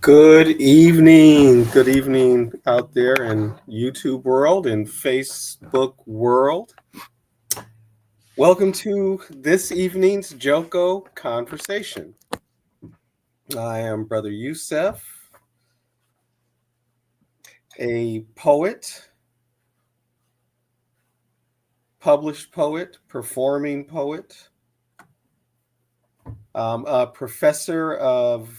Good evening. Good evening out there in YouTube world and Facebook world. Welcome to this evening's Joko conversation. I am Brother Youssef, a poet, published poet, performing poet, a professor of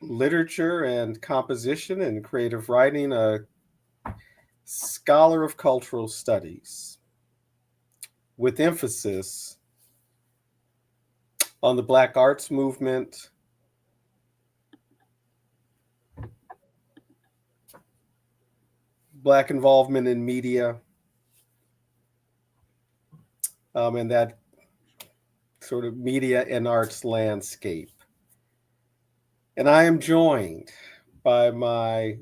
literature and composition and creative writing, a scholar of cultural studies, with emphasis on the Black arts movement, Black involvement in media, and that sort of media and arts landscape. And I am joined by my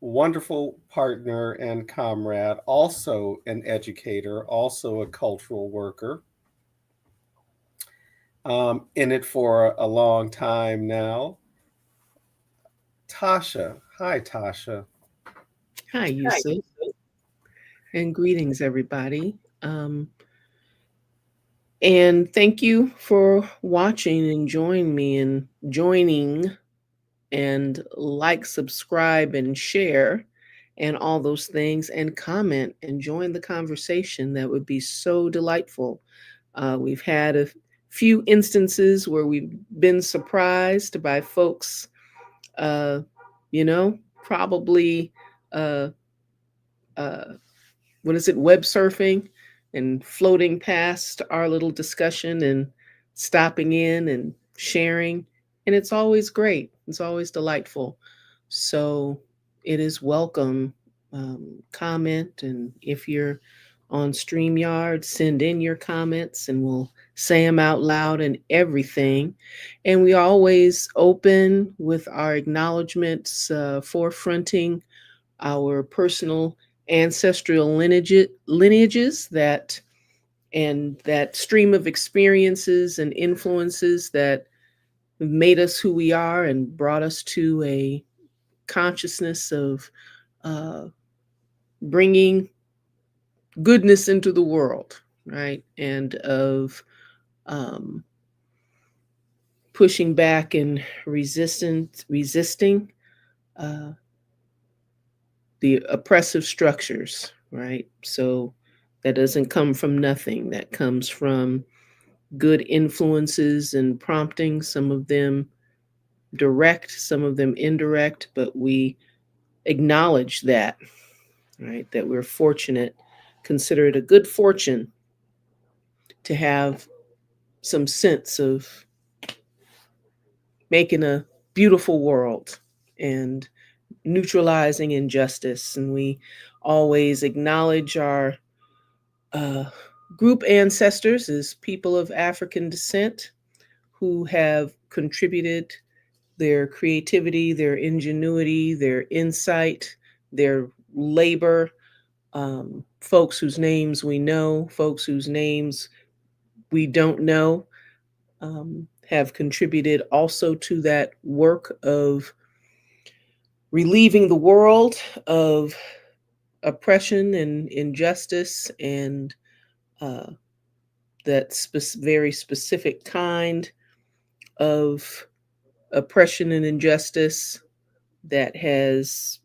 wonderful partner and comrade, also an educator, also a cultural worker, in it for a long time now. Tasha. Hi, Tasha. Hi, Yusuf, and greetings, everybody. And thank you for watching and joining and like, subscribe, and share, and all those things, and comment and join the conversation. That would be so delightful. We've had a few instances where we've been surprised by folks, uh, probably. Uh, uh, what is it, web surfing and floating past our little discussion and stopping in and sharing. And it's always great. It's always delightful. So it is welcome. Comment. And if you're on StreamYard, send in your comments and we'll say them out loud and everything. And we always open with our acknowledgments, forefronting our personal ancestral lineages that and that stream of experiences and influences that made us who we are and brought us to a consciousness of uh, bringing goodness into the world, right? And of um, pushing back and resisting uh, the oppressive structures, right? So that doesn't come from nothing. That comes from good influences and prompting, some of them direct, some of them indirect, but we acknowledge that, right? That we're fortunate, consider it a good fortune to have some sense of making a beautiful world and neutralizing injustice. And we always acknowledge our uh, group ancestors as people of African descent who have contributed their creativity, their ingenuity, their insight, their labor. Folks whose names we know, folks whose names we don't know, have contributed also to that work of relieving the world of oppression and injustice and uh, that very specific kind of oppression and injustice that has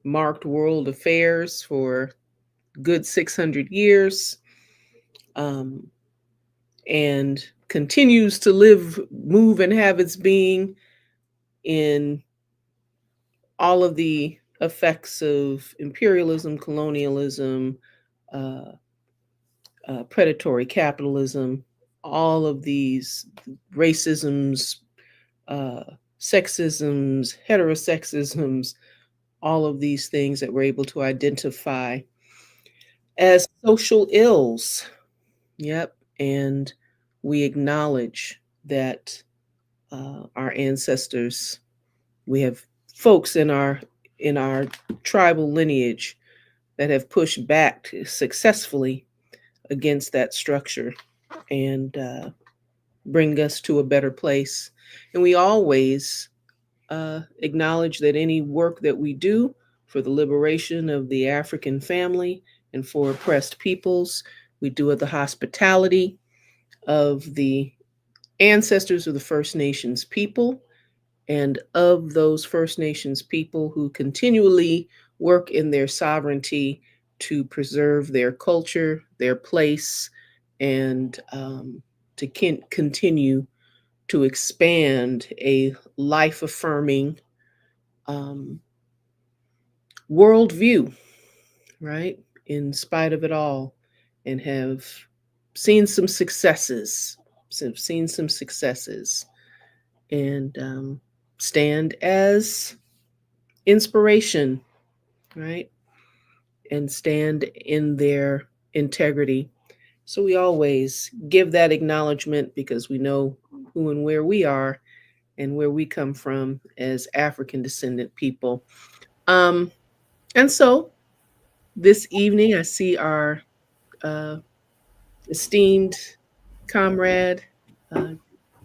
marked world affairs for good 600 years, um, and continues to live, move, and have its being in all of the effects of imperialism, colonialism, uh, predatory capitalism, all of these racisms, uh, sexisms, heterosexisms, all of these things that we're able to identify as social ills. Yep. And we acknowledge that our ancestors, we have folks in our tribal lineage that have pushed back successfully against that structure and bring us to a better place. And we always acknowledge that any work that we do for the liberation of the African family and for oppressed peoples, we do it the hospitality of the ancestors of the First Nations people and of those First Nations people who continually work in their sovereignty to preserve their culture, their place, and to continue to expand a life affirming um, worldview, right? In spite of it all, and have seen some successes, seen some successes, and stand as inspiration, right? And stand in their integrity. So we always give that acknowledgement because we know who and where we are and where we come from as African descendant people. Um, and so this evening, I see our uh, esteemed comrade, uh,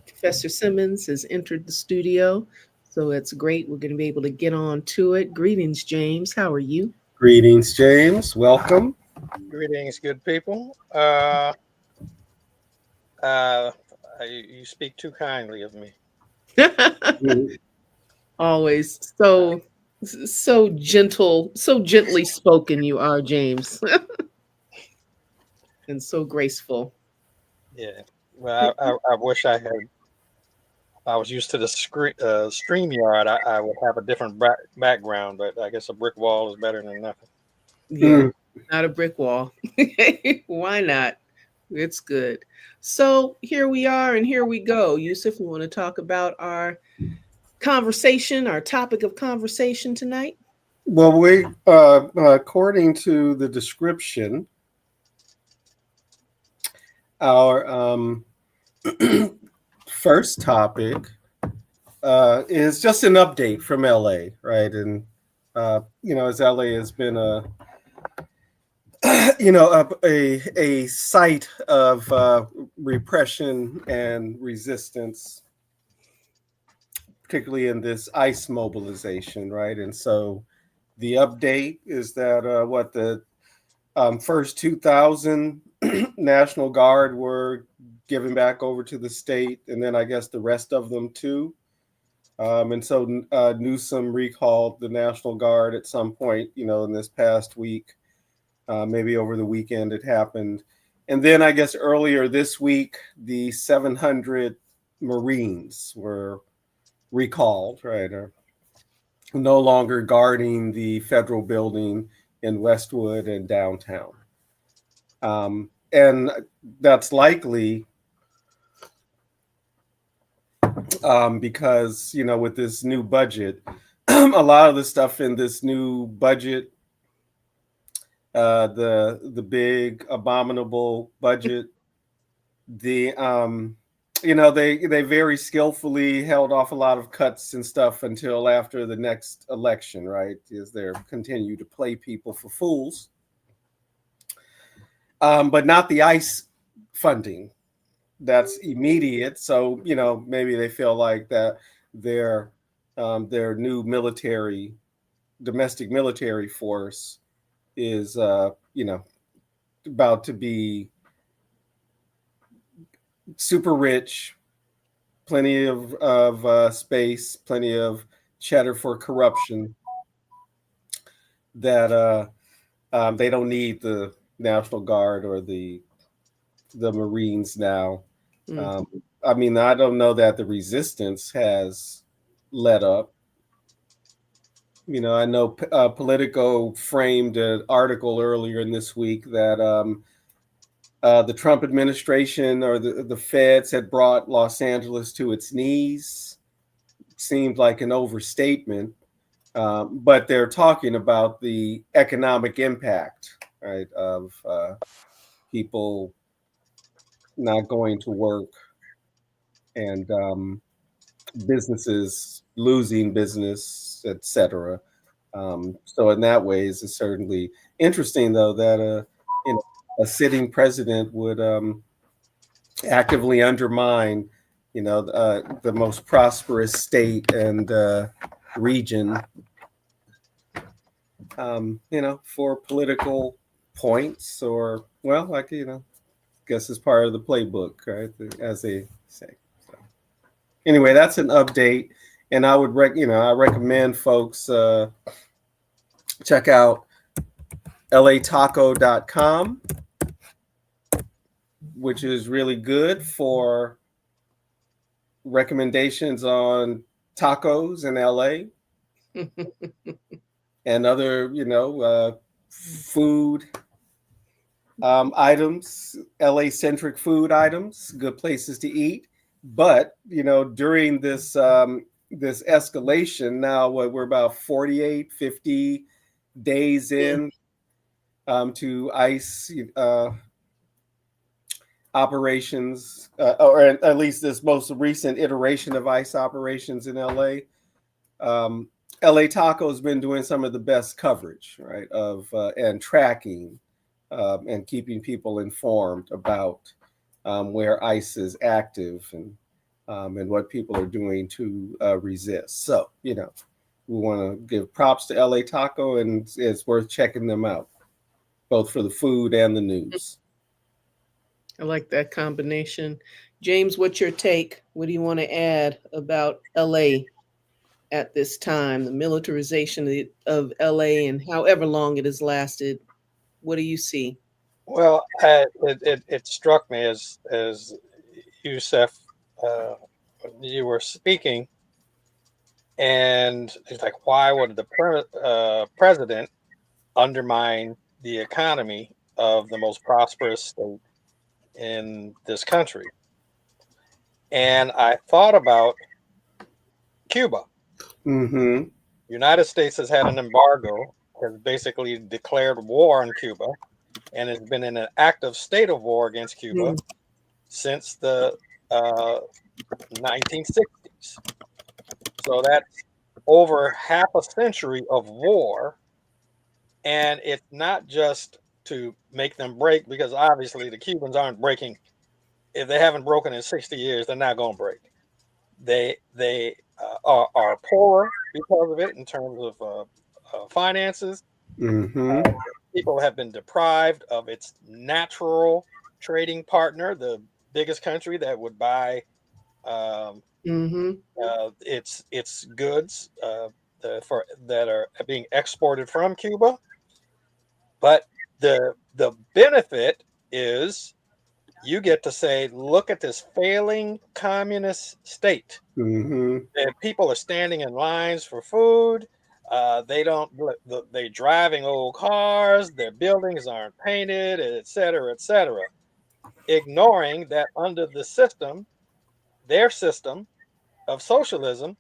Professor Simmons, has entered the studio. So it's great. We're going to be able to get on to it. Greetings, James. How are you? Greetings, James. Welcome. Greetings, good people. You speak too kindly of me. Mm. Always so gentle, so gently spoken you are, James, and so graceful. Yeah. Well, I wish I was used to the StreamYard. I would have a different background, but I guess a brick wall is better than nothing. Yeah, Mm. not a brick wall. Why not? It's good. So here we are, and here we go. Yusuf, we want to talk about our conversation, our topic of conversation tonight. Well, according to the description, our first topic is just an update from LA, right? And as LA has been a site of repression and resistance, particularly in this ICE mobilization, right? And so the update is that what the first 2,000 National Guard were given back over to the state, and then I guess the rest of them too. And so Newsom recalled the National Guard at some point, in this past week, maybe over the weekend it happened. And then I guess earlier this week, the 700 Marines were recalled, right? Or no longer guarding the federal building in Westwood and downtown. And that's likely because, with this new budget, a lot of the stuff in this new budget, the big abominable budget, they very skillfully held off a lot of cuts and stuff until after the next election, right? As they continue to play people for fools. But not the ICE funding. That's immediate. So, maybe they feel like that their new domestic military force is, about to be super rich, plenty of space, plenty of cheddar for corruption, that they don't need the National Guard or the Marines now. Mm. I mean, I don't know that the resistance has let up. I know Politico framed an article earlier in this week that the Trump administration or the feds had brought Los Angeles to its knees. Seemed like an overstatement, but they're talking about the economic impact, right, of people not going to work and businesses losing business, etc. So in that ways, it's certainly interesting, though, that a sitting president would actively undermine, the most prosperous state and region, for political points, or, well, like, guess it's part of the playbook, right? As they say. So, anyway, that's an update, and I would I recommend folks check out lataco.com, which is really good for recommendations on tacos in LA and other, food items, LA centric food items, good places to eat. But, during this this escalation now, we're about 48, 50 days in to ICE operations, or at least this most recent iteration of ICE operations in LA. LA Taco has been doing some of the best coverage, right, of and tracking and keeping people informed about where ICE is active, and what people are doing to resist. So, we want to give props to LA Taco, and it's worth checking them out, both for the food and the news. I like that combination. James, what's your take? What do you want to add about LA at this time, the militarization of LA and however long it has lasted? What do you see? Well, it struck me as Yusef, you were speaking, and it's like, why would the president undermine the economy of the most prosperous state in this country? And I thought about Cuba. Mm-hmm. United States has had an embargo, has basically declared war on Cuba, and has been in an active state of war against Cuba since the 1960s. So that's over half a century of war. And it's not just to make them break, because obviously the Cubans aren't breaking. If they haven't broken in 60 years, they're not going to break. They are poor because of it in terms of finances. Mm-hmm. People have been deprived of its natural trading partner, the biggest country that would buy its goods that are being exported from Cuba. But the benefit is you get to say, look at this failing communist state. Mm-hmm. And people are standing in lines for food. They're driving old cars. Their buildings aren't painted, et cetera, ignoring that under the system, their system of socialism,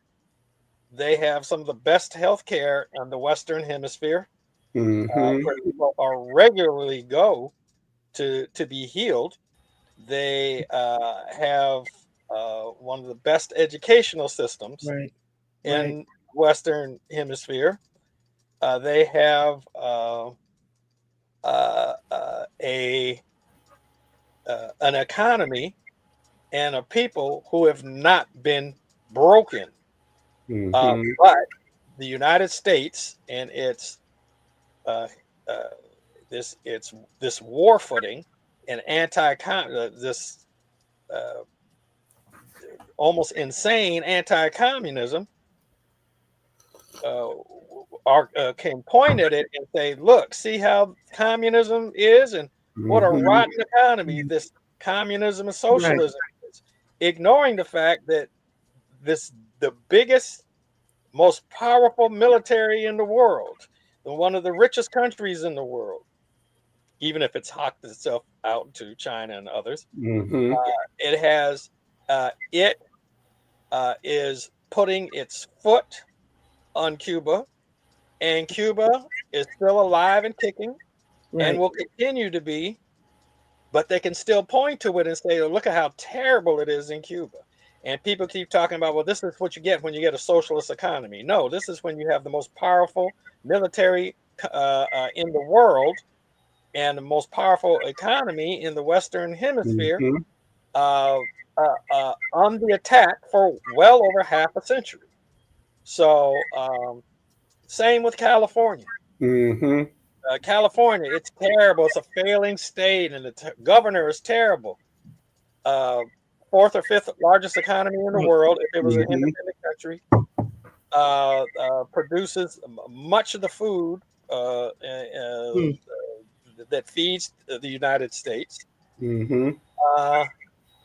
they have some of the best healthcare in the Western Hemisphere, Mm-hmm. where people are regularly go to be healed. They have one of the best educational systems in Western Hemisphere. They have an economy and a people who have not been broken. Mm-hmm. But the United States and its this war footing and this almost insane anti-communism can point at it and say, look, see how communism is, and what a rotten economy this communism and socialism is, ignoring the fact that the biggest, most powerful military in the world, and one of the richest countries in the world, even if it's hocked itself out to China and others, it is putting its foot on Cuba, and Cuba is still alive and kicking, and will continue to be. But they can still point to it and say, oh, look at how terrible it is in Cuba. And people keep talking about, well, this is what you get when you get a socialist economy. No, this is when you have the most powerful military in the world and the most powerful economy in the Western Hemisphere on the attack for well over half a century. So same with California. Mm-hmm. California, it's terrible. It's a failing state, and the governor is terrible. Fourth or fifth largest economy in the world, if it was an independent country. Produces much of the food that feeds the United States. Mm-hmm.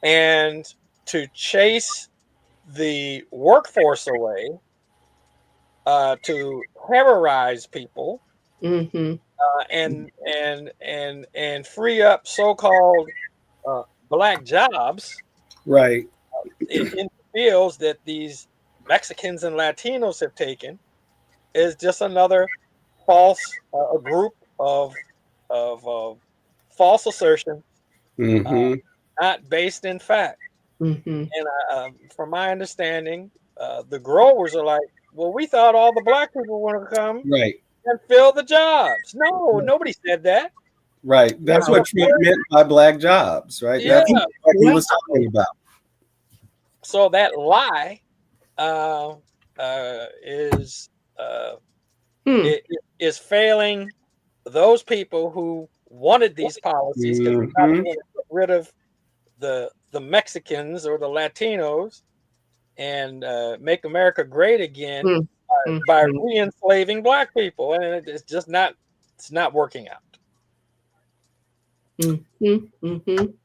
And to chase the workforce away, to terrorize people, and free up so-called black jobs, Right. in the fields that these Mexicans and Latinos have taken, is just another false group of false assertion, Mm-hmm. not based in fact. Mm-hmm. And from my understanding, the growers are like, well, we thought all the black people want to come Right. and fill the jobs. No, nobody said that. Right. That's what Trump meant by black jobs, right? Yeah. That's what he was talking about. So that lie is is failing those people who wanted these policies, because we got to get rid of the Mexicans or the Latinos and make America great again by re-enslaving black people, and it's just not working out.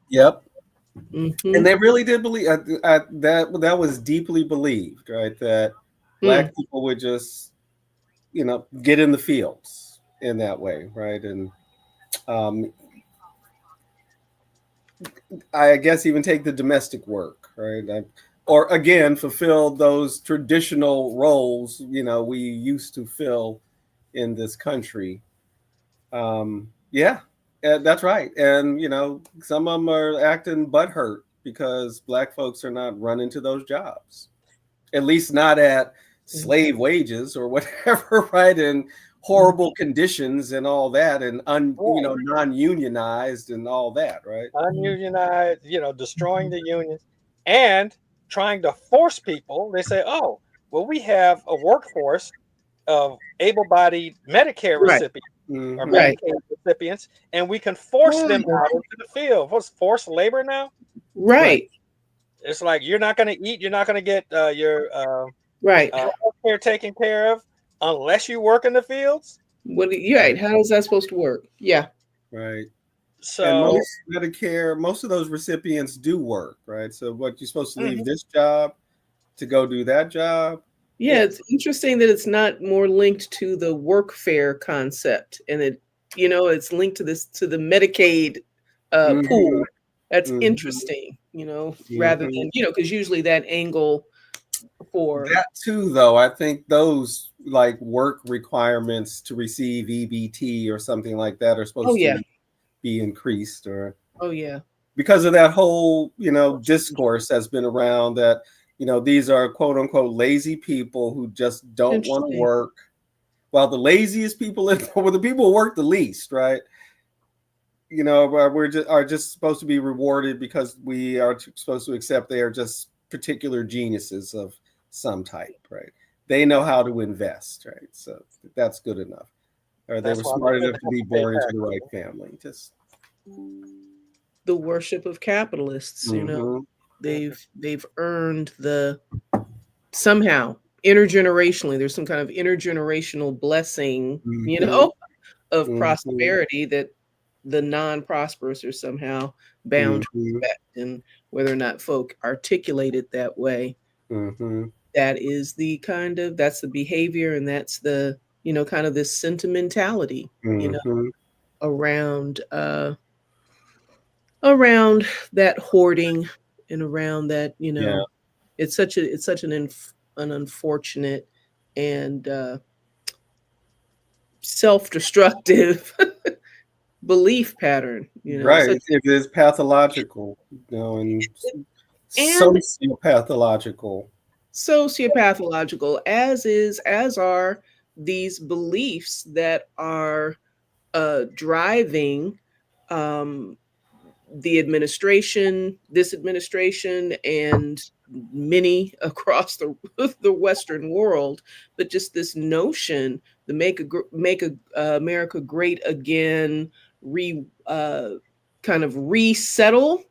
Yep. And they really did believe that was deeply believed, right? That black people would just, get in the fields in that way, right? And I guess even take the domestic work, right? Or again, fulfill those traditional roles, we used to fill in this country. Yeah, that's right. And, some of them are acting butthurt because black folks are not running to those jobs, at least not at slave wages or whatever, right? And horrible conditions and all that, and non-unionized and all that, right? Ununionized, destroying the unions and trying to force people. They say, oh, well, we have a workforce of able-bodied Medicare recipients or Medicaid recipients, and we can force them out into the field. What's forced labor now? Right. It's like, you're not going to eat, you're not going to get your healthcare taken care of unless you work in the fields. Right. How is that supposed to work? Yeah. Right. So, and most Medicare, most of those recipients do work, right? So what, you're supposed to leave this job to go do that job? Yeah, it's interesting that it's not more linked to the workfare concept, and it's linked to the Medicaid pool. That's interesting, rather than, because usually that angle for that too, though, I think those like work requirements to receive EBT or something like that are supposed to be increased, or because of that whole discourse that's been around that these are quote unquote lazy people who just don't want to work, while the laziest people the people who work the least, right, are just supposed to be rewarded because we are supposed to accept they are just particular geniuses of some type, right? They know how to invest, right? So that's good enough. Or they were smart enough to be born into the right family. Just the worship of capitalists, they've earned somehow intergenerationally, there's some kind of intergenerational blessing, of prosperity that the non-prosperous are somehow bound to respect. And whether or not folk articulate it that way, that is that's the behavior, and that's the kind of this sentimentality around that hoarding, and around that it's such an unfortunate and self-destructive belief pattern, right? It is pathological, and sociopathological, as are these beliefs that are driving the administration, this administration, and many across the Western world, but just this notion, the America great again, kind of resettle.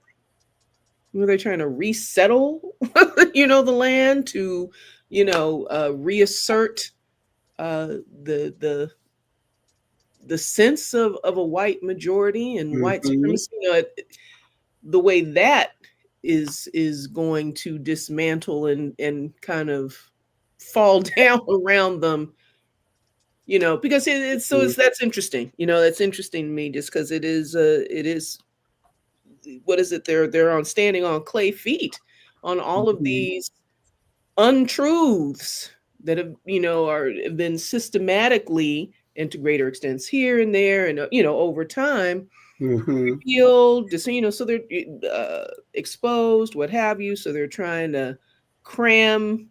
Were they trying to resettle, the land to, reassert the the sense of a white majority and white Mhm. supremacy? The way that is going to dismantle and kind of fall down around them, because Mhm. that's interesting. That's interesting to me, just because it is what is it? They're on standing on clay feet on all of Mhm. these untruths that have been systematically, and to greater extents here and there, and over time, Mhm. revealed, so they're exposed, what have you. So they're trying to cram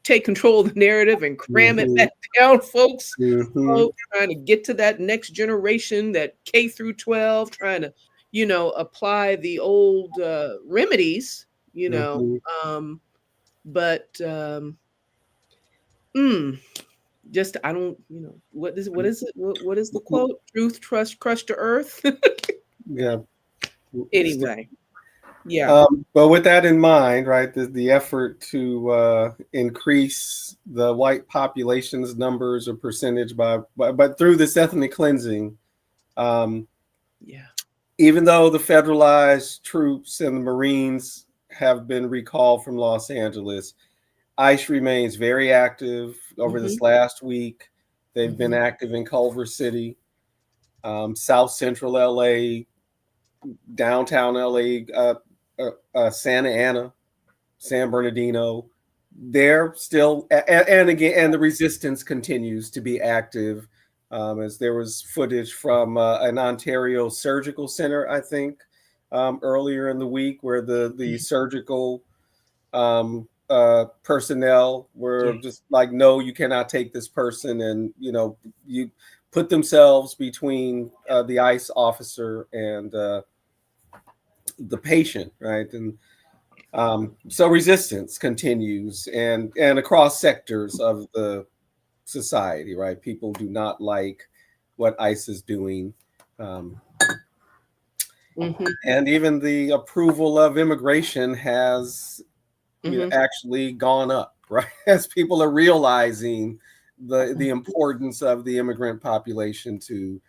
take control of the narrative and cram it Mhm. back down folks' Mhm. throat, trying to get to that next generation, that K through 12, trying to, apply the old remedies, Mhm. um, but mm, just I don't, what is it? What is the quote? Truth, trust, crushed to earth. Yeah. Anyway, yeah. But with that in mind, right, the effort to increase the white population's numbers or percentage but through this ethnic cleansing, um, Yeah. even though the federalized troops and the Marines have been recalled from Los Angeles, ICE remains very active over Mhm, this last week. They've been mhm. active in Culver City, South Central LA, downtown LA, Santa Ana, San Bernardino. They're still, and again, and the resistance continues to be active. As there was footage from an Ontario surgical center, I think, earlier in the week, where the Mm, surgical personnel were yeah. just like, no, you cannot take this person, and you put themselves between the ICE officer and the patient, right? And so resistance continues, and across sectors of the society, right? People do not like what ICE is doing, um, Mhm, and even the approval of immigration has, mhm, actually gone up, right? As people are realizing the importance of the immigrant population to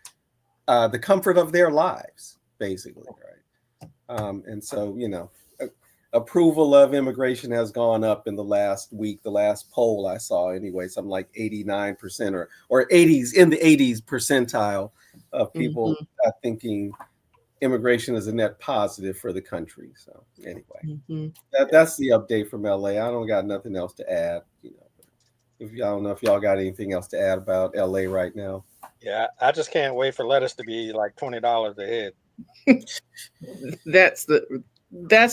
the comfort of their lives, basically, right? And so, approval of immigration has gone up in the last week. The last poll I saw, anyway, something like 89% or 80s, in the 80s percentile of people mhm, thinking immigration is a net positive for the country. So anyway, mhm. that's the update from LA. I don't got nothing else to add. If y'all don't know if y'all got anything else to add about LA right now. Yeah, I just can't wait for lettuce to be like $20 a head. That's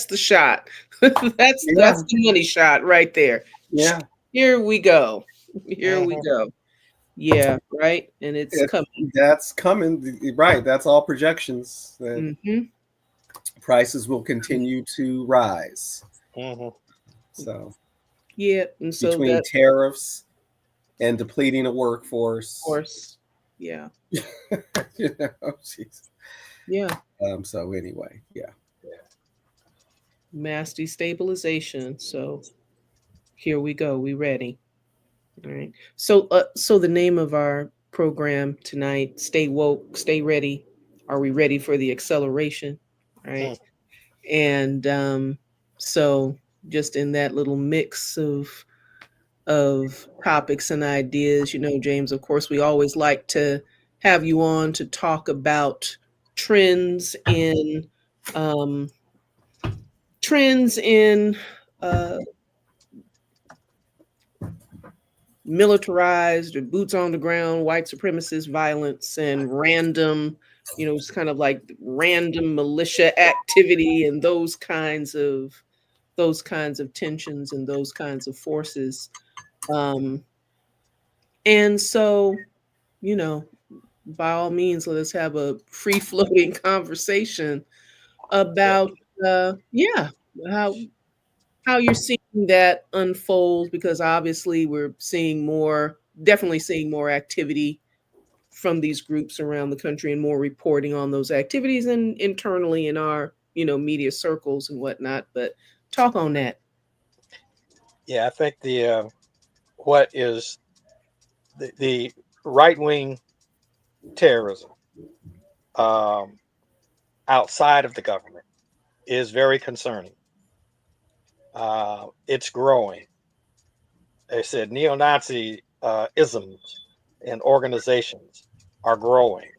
the shot. That's Yeah, the money shot right there. yeah. Here we go. Here we Hmm. go. Yeah, right. And it's It, coming. that's coming, right? That's all projections. That Hmm. prices will continue to rise. Hmm. So Yeah, and so between that, tariffs and depleting a of workforce, course, yeah, jeez. yeah, So anyway, yeah. mass destabilization. So here we go. We ready. All right. So the name of our program tonight: Stay woke, stay ready. Are we ready for the acceleration? All right. And so just in that little mix of topics and ideas, James, of course, we always like to have you on to talk about trends in um, trends in uh, militarized or boots on the ground white supremacist violence, and random, it's kind of like random militia activity, and those kinds of tensions and those kinds of forces. um and so, you know by all means, let us have a free floating conversation Yeah. about, yeah, how how you're seeing that unfold, because obviously we're seeing more, definitely seeing more activity from these groups around the country, and more reporting on those activities and internally in our, media circles and whatnot. But talk on that. Yeah, I think the what is the right wing terrorism um, outside of the government is very concerning. It's growing. They said neo-Nazi isms and organizations are growing.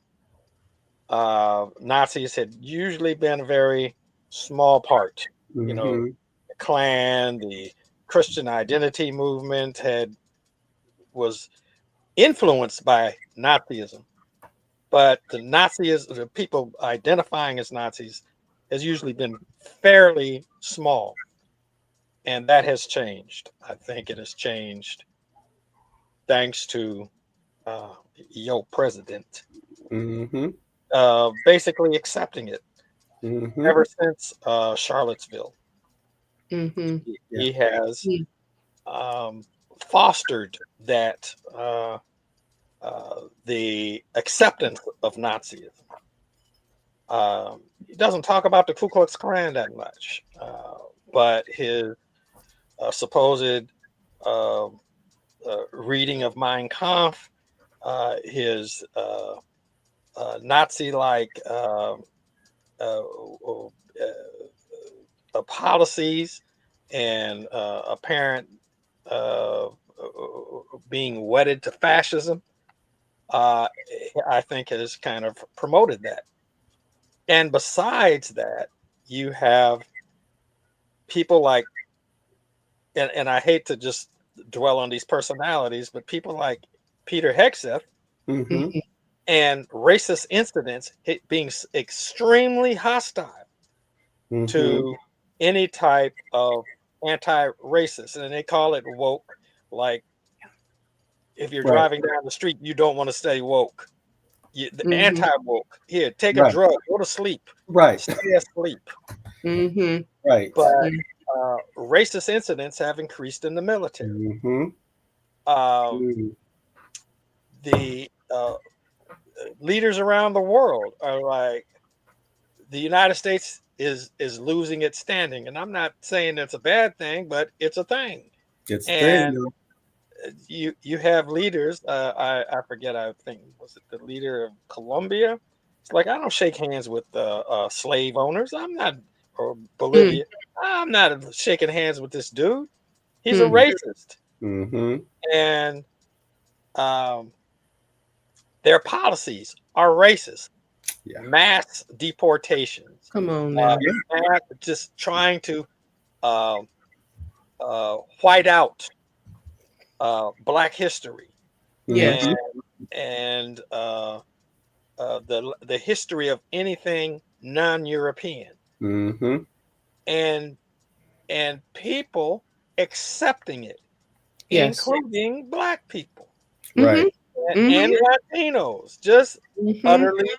Nazis had usually been a very small part. You know, Mm-hmm. the Klan, the Christian identity movement was influenced by Nazism, but the people identifying as Nazis has usually been fairly small, and that has changed. I think it has changed thanks to your president Mm-hmm. basically accepting it Mm-hmm. ever since Charlottesville. Mm-hmm. Yeah. He has um, fostered that the acceptance of Nazism. He doesn't talk about the Ku Klux Klan that much, but his supposed uh, reading of Mein Kampf, his Nazi-like uh, policies, and apparent uh, being wedded to fascism, uh, I think has kind of promoted that. And besides that, you have people like, and I hate to just dwell on these personalities, but people like Peter Hegseth Mm-hmm. Mm-hmm. and racist incidents being extremely hostile Mm-hmm. to any type of anti-racist, and they call it woke. Like if you're Right. driving down the street, you don't want to stay woke. The Mm-hmm. anti-woke. Here, take a Right. drug, go to sleep, Right. stay asleep. Mm-hmm. Right. But racist incidents have increased in the military. Mm-hmm. Um, Mm-hmm. the leaders around the world are like, the United States is losing its standing, and I'm not saying it's a bad thing, but it's a thing. It's a And thing. you have leaders. I forget. I think was it the leader of Colombia. It's like I don't shake hands with slave owners. I'm not, or Bolivia. I'm not shaking hands with this dude. He's a Mm-hmm. racist, Mm-hmm. and um, their policies are racist. Yeah. Mass deportations, Come on now. just trying to uh, white out Black history Yes. and Mm-hmm. the history of anything non-European, Mm-hmm. and people accepting it, Yes. including Black people Mm-hmm. Right. and Mm-hmm. Latinos. Just Mm-hmm. utterly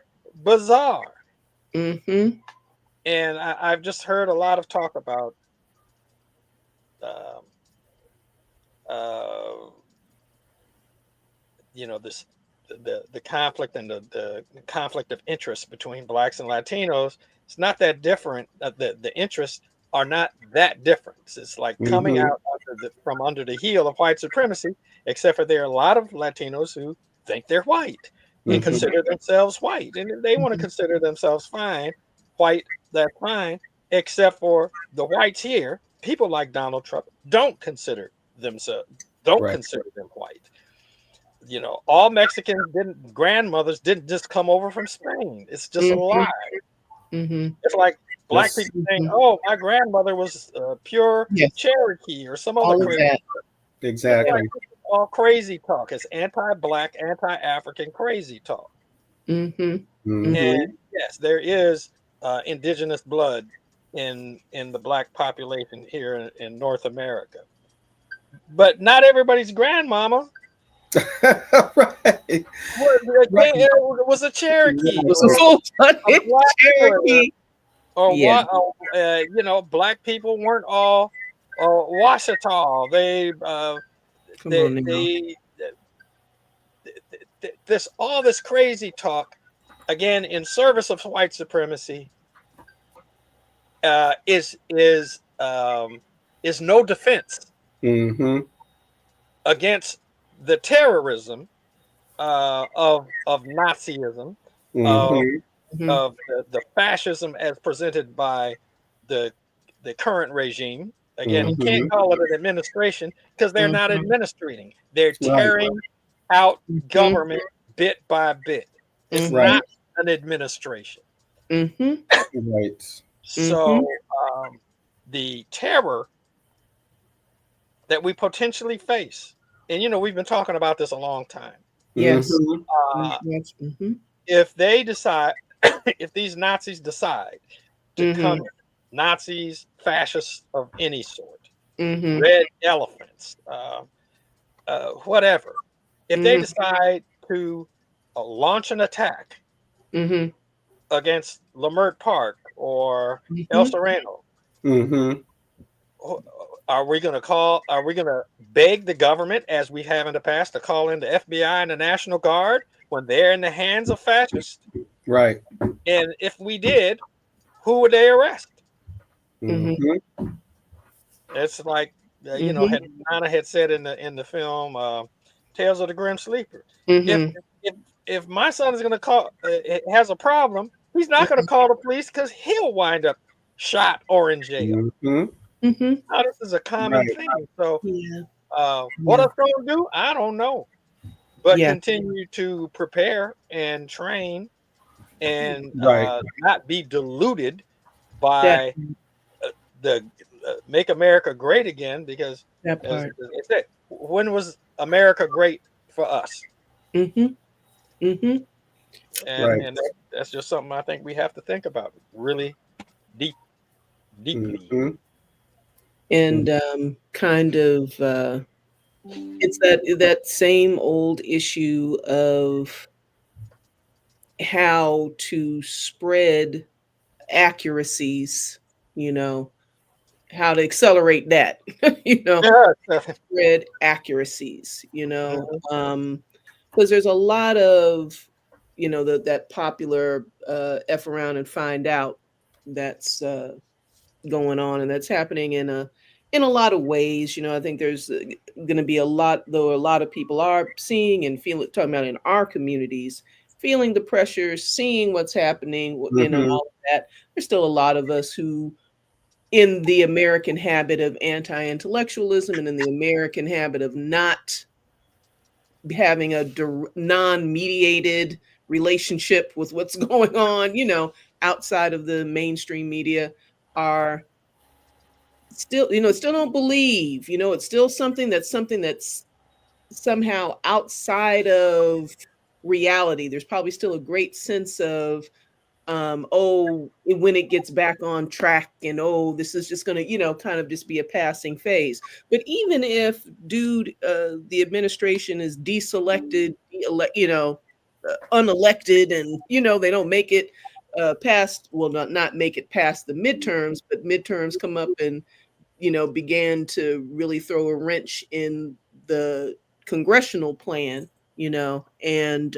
bizarre. Mm-hmm. And I've just heard a lot of talk about um, uh, this the conflict and the conflict of interest between Blacks and Latinos. It's not that different. The interests are not that different. It's like coming Mm-hmm. out from under the heel of white supremacy, except for there are a lot of Latinos who think they're white and Mm-hmm. consider themselves white, and if they want to consider themselves fine, white, that's fine, except for the whites here. People like Donald Trump themselves don't Right. consider them white. All Mexicans grandmothers didn't just come over from Spain. It's just a lie. Mm-hmm. It's like Black Just people saying, Mm-hmm. "Oh, my grandmother was pure Yes. Cherokee or some other All of crazy." that. It's like exactly. all crazy talk. It's anti-Black, anti-African crazy talk. Mm-hmm. And Mm-hmm. yes, there is indigenous blood in the Black population here in North America, but not everybody's grandmama Right. Right. It was a Cherokee It was a or a full-blooded black person, Cherokee. or Yeah. what? Black people weren't all Washita. Come on now. They this all this crazy talk again in service of white supremacy uh, is is um, is no defense Mm-hmm. against the terrorism of Nazism, of Mm-hmm. Mhm. the fascism as presented by the the current regime. Again, you can't Mm-hmm. call it an administration because they're not Mhm. administrating. They're Right. tearing out Mhm. government bit by bit. It's Mhm. not Right. an administration. Mhm. Right. Mhm. So the terror that we potentially face, and we've been talking about this a long time. Yes. Mm-hmm. Uh, Yes. Mhm. if they decide, if these Nazis decide to come Mhm. in, Nazis, fascists of any sort, Mhm. red elephants, whatever, if they Mhm. decide to launch an attack Mhm. against Lamert Park or El Mhm. Sereno, Mm-hmm. are we going to call? Are we going to beg the government, as we have in the past, to call in the FBI and the National Guard when they're in the hands of fascists? Right. And if we did, who would they arrest? Mhm. Mm-hmm. It's like Mhm. had Nana had said in the film Tales of the Grim Sleeper. If Mhm. if if my son is going to call, has a problem, he's not going to call the police because he'll wind up shot or in jail. Mm-hmm. Mhm. Now, this is a common Right. thing. So, Yeah. what Yeah. I'm going to do, I don't know, but Yeah. continue to prepare and train and Right. not be deluded That by the make America great again, because that as part. I said, when was America great for us? Mhm. Mhm. And Right. that's just something I think we have to think about really deep, deeply. Mm-hmm. And kind of it's that same old issue of how to spread accuracies, you know, how to accelerate that, you know, Yeah. spread accuracies, Mhm. because there's a lot of, that popular F around and find out that's going on, and that's happening in a lot of ways. I think there's going to be a lot, though a lot of people are seeing and feeling, talking about in our communities, feeling the pressure, seeing what's happening, Mm-hmm. all of that. There's still a lot of us who, in the American habit of anti-intellectualism and in the American habit of not having a non-mediated relationship with what's going on, outside of the mainstream media, are still, still don't believe, it's still something that's somehow outside of reality. There's probably still a great sense of when it gets back on track, and this is just gonna, kind of just be a passing phase. But even if, dude, the administration is deselected, unelected, and they don't make it past, well, not make it past the midterms, but midterms come up and began to really throw a wrench in the congressional plan, and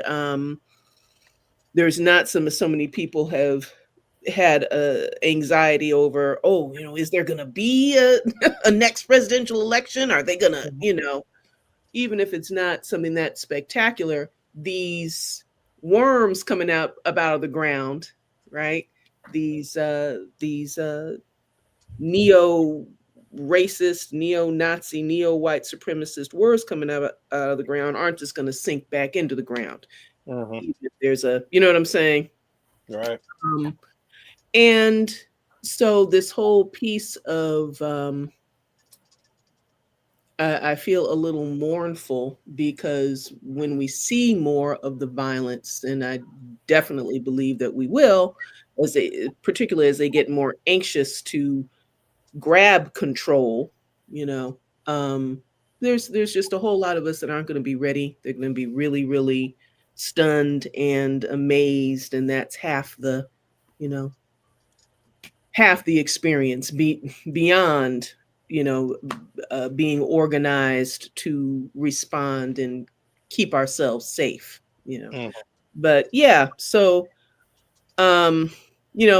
there's not so many people have had anxiety over, is there going to be a next presidential election? Are they going to, even if it's not something that spectacular, these worms coming out of the ground, right? These neo racist, neo Nazi, neo white supremacist words coming out of the ground aren't just going to sink back into the ground. Mhm. Even if there's you know what I'm saying? Right. Um, and so this whole piece of, I feel a little mournful because when we see more of the violence, and I definitely believe that we will, particularly as they get more anxious to grab control, you know, um, there's just a whole lot of us that aren't going to be ready. They're going to be really, really stunned and amazed, and that's half the, you know, half the experience. Beyond, you know, being organized to respond and keep ourselves safe. You know, Mm. but yeah, so um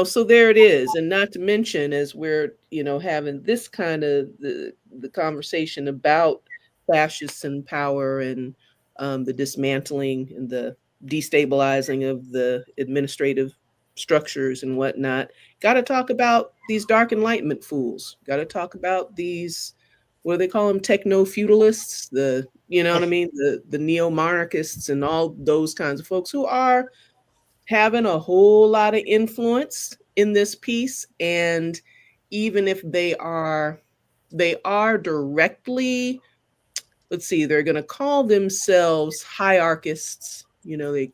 so there it is. And not to mention, as we're having this kind of the conversation about fascists in power, and the dismantling and the destabilizing of the administrative structures and whatnot, got to talk about these dark enlightenment fools. Got to talk about these, what do they call them, techno feudalists, the, you know what I mean, the neo monarchists and all those kinds of folks who are having a whole lot of influence in this piece. And even if they are directly, let's see, they're going to call themselves hierarchists. They're going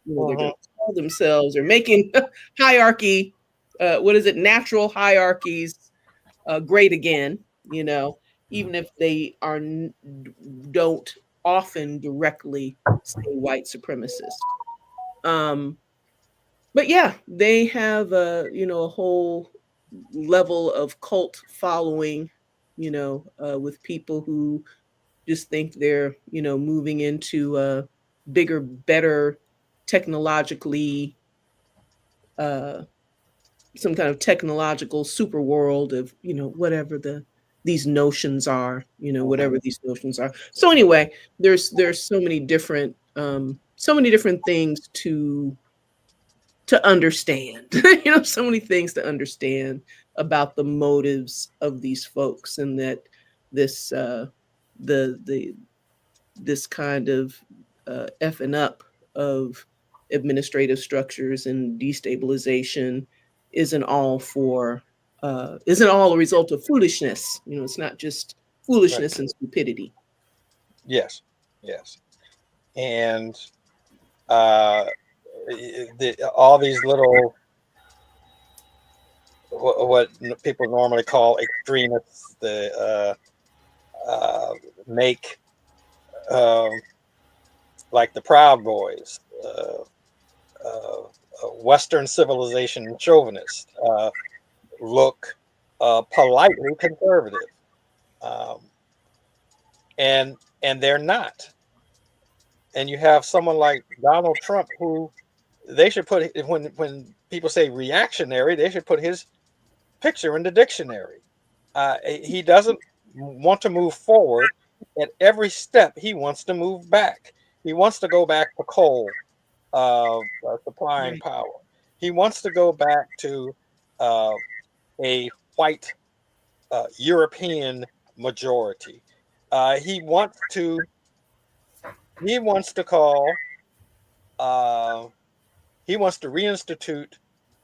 Mhm. to call themselves, or making hierarchy, what is it, natural hierarchies, great again. Even if they don't often directly say white supremacist. um but yeah, they have a whole level of cult following, with people who just think they're, moving into a bigger, better, technologically, uh some kind of technological super world of, whatever these notions are, Mhm. whatever these notions are. So anyway, there's so many different things to understand. So many things to understand about the motives of these folks, and that this the this kind of effing up of administrative structures and destabilization isn't all a result of foolishness. It's not just Right. foolishness and stupidity. Yes. Yes. And uh, all these little what people normally call extremists, make um, like the Proud Boys, Western civilization chauvinists, look politely conservative, um, and they're not. And you have someone like Donald Trump, who they should put, when people say reactionary, they should put his picture in the dictionary. He doesn't want to move forward. At every step, he wants to move back. He wants to go back to coal, supplying Right. power. He wants to go back to uh, a white European majority. Uh, he wants to he wants to call uh, he wants to reinstitute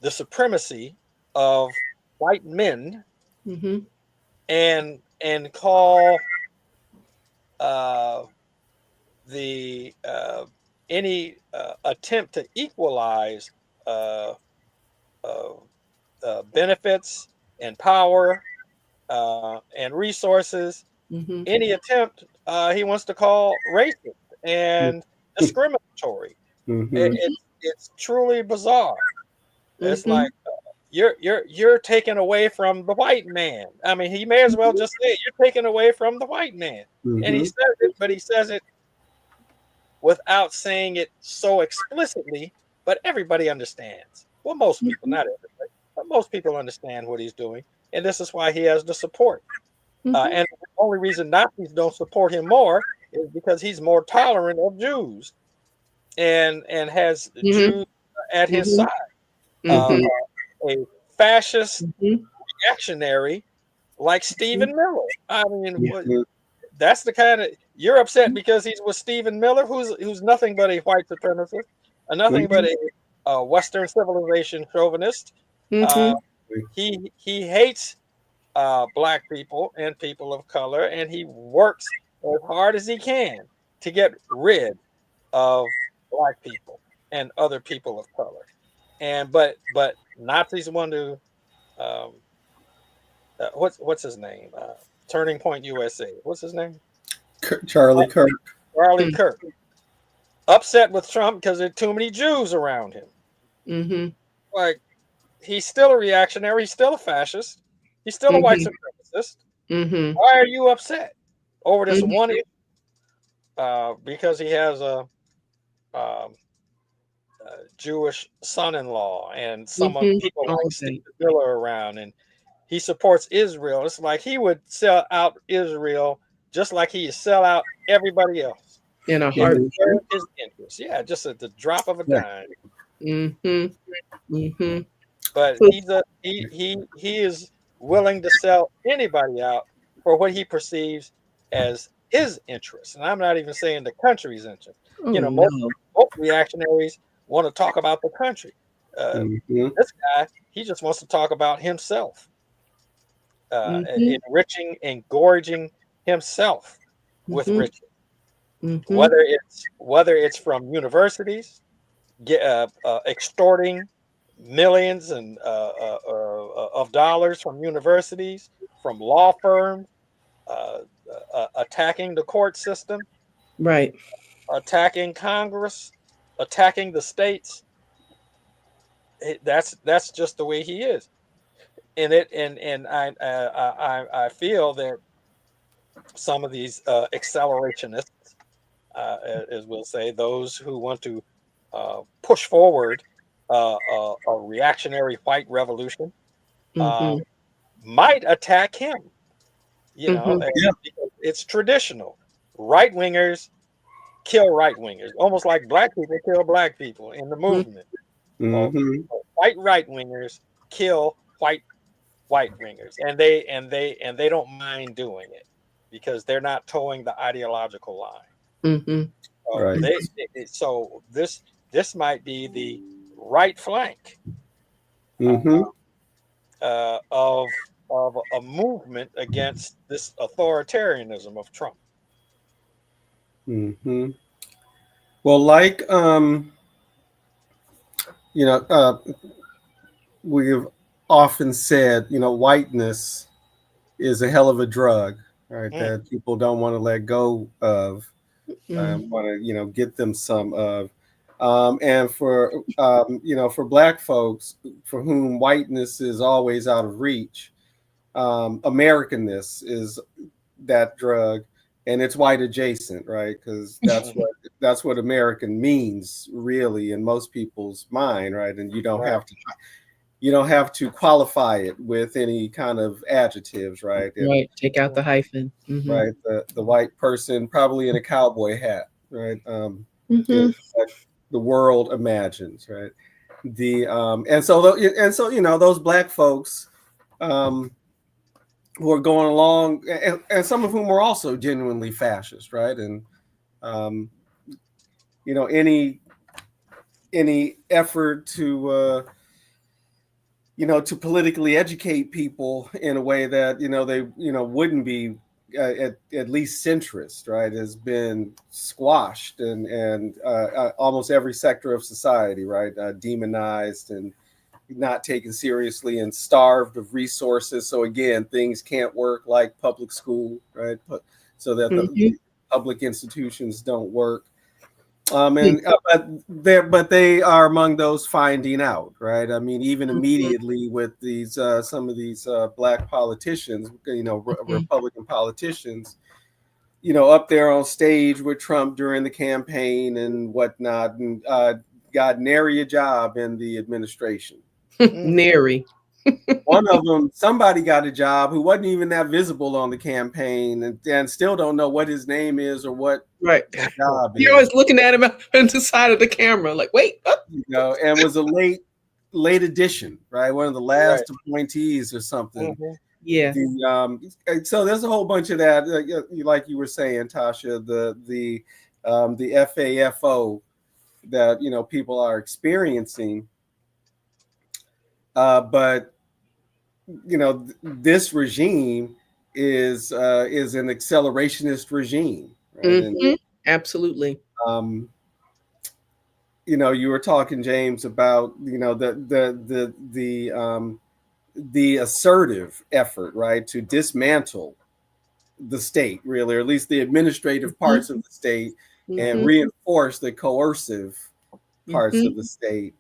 the supremacy of white men, Mm-hmm. and call uh, the any attempt to equalize uh, uh, benefits and power and resources. Mm-hmm. Any attempt he wants to call racist and discriminatory. Mm-hmm. It's truly bizarre. It's Mm-hmm. like you're taking away from the white man. I mean, he may as well just say you're taking away from the white man. And he Mm-hmm. says it, but he says it without saying it so explicitly. But everybody understands. Well, most people, Mm-hmm. not everybody, but most people understand what he's doing, and this is why he has the support. Mm-hmm. And the only reason Nazis don't support him more is because he's more tolerant of Jews, and has Mm-hmm. Jews at his Mm-hmm. side. Uh, Mm-hmm. a fascist Mm-hmm. reactionary like Stephen Miller. I mean, Mm-hmm. that's the kind of, you're upset because he's with Stephen Miller, who's nothing but a white supremacist, nothing but a Western civilization chauvinist. Uh, Mm-hmm. he hates black people and people of color, and he works as hard as he can to get rid of black people and other people of color. And but Nazis want to, um, what's his name? Turning Point USA. What's his name? Charlie Kirk. Charlie Kirk. Upset with Trump because there are too many Jews around him. Mm-hmm. Like, he's still a reactionary. He's still a fascist. He's still a white supremacist. Mm-hmm. Why are you upset over this one issue? Because he has a Jewish son-in-law, and some of people like Steve Miller around, and he supports Israel. It's like he would sell out Israel just like he sell out everybody else in a heartbeat. His interest, yeah, just at the drop of a dime. Mm-hmm. Mm-hmm. But he is willing to sell anybody out for what he perceives as his interest, and I'm not even saying the country's interest. Most reactionaries want to talk about the country. This guy, he just wants to talk about himself, enriching and gorging himself with riches. Whether it's from universities, extorting millions and of dollars from universities, from law firms, attacking the court system, right, attacking Congress, attacking the states. That's just the way he is. And I feel that some of these accelerationists, as we'll say, those who want to push forward a reactionary white revolution, might attack him. Because it's traditional. Right wingers kill right wingers, almost like black people kill black people in the movement. White right wingers kill white wingers, and they don't mind doing it because they're not towing the ideological line. So this might be the right flank of a movement against this authoritarianism of Trump. Well, like we've often said, whiteness is a hell of a drug, right? That people don't want to let go of, want to, get them some of. And for, for Black folks for whom whiteness is always out of reach, Americanness is that drug, and it's white adjacent, right? Because that's what American means, really, in most people's mind, right? And you don't have to qualify it with any kind of adjectives, right? Right. Take out the hyphen. Right. The white person, probably in a cowboy hat, right? That the world imagines, right? And so those Black folks who are going along, and some of whom are also genuinely fascist, right? And any effort to to politically educate people in a way that they wouldn't be at least centrist, right, has been squashed, and almost every sector of society, right, demonized and not taken seriously and starved of resources. So again, things can't work like public school, right? So that the public institutions don't work. But they are among those finding out, right? I mean, even immediately with these some of these Black politicians, Republican politicians, up there on stage with Trump during the campaign and whatnot, and got nary a job in the administration. Nary. One of them, somebody got a job who wasn't even that visible on the campaign, and still don't know what his name is or what his job is. You're always looking at him on the side of the camera, like, wait. And was a late addition, right? One of the last appointees or something. Yeah. So there's a whole bunch of that, like you were saying, Tasha, the FAFO that people are experiencing. But this regime is an accelerationist regime, right? And, absolutely. You were talking, James, about the assertive effort, right, to dismantle the state, really, or at least the administrative parts of the state, and Mhm. reinforce the coercive parts of the state.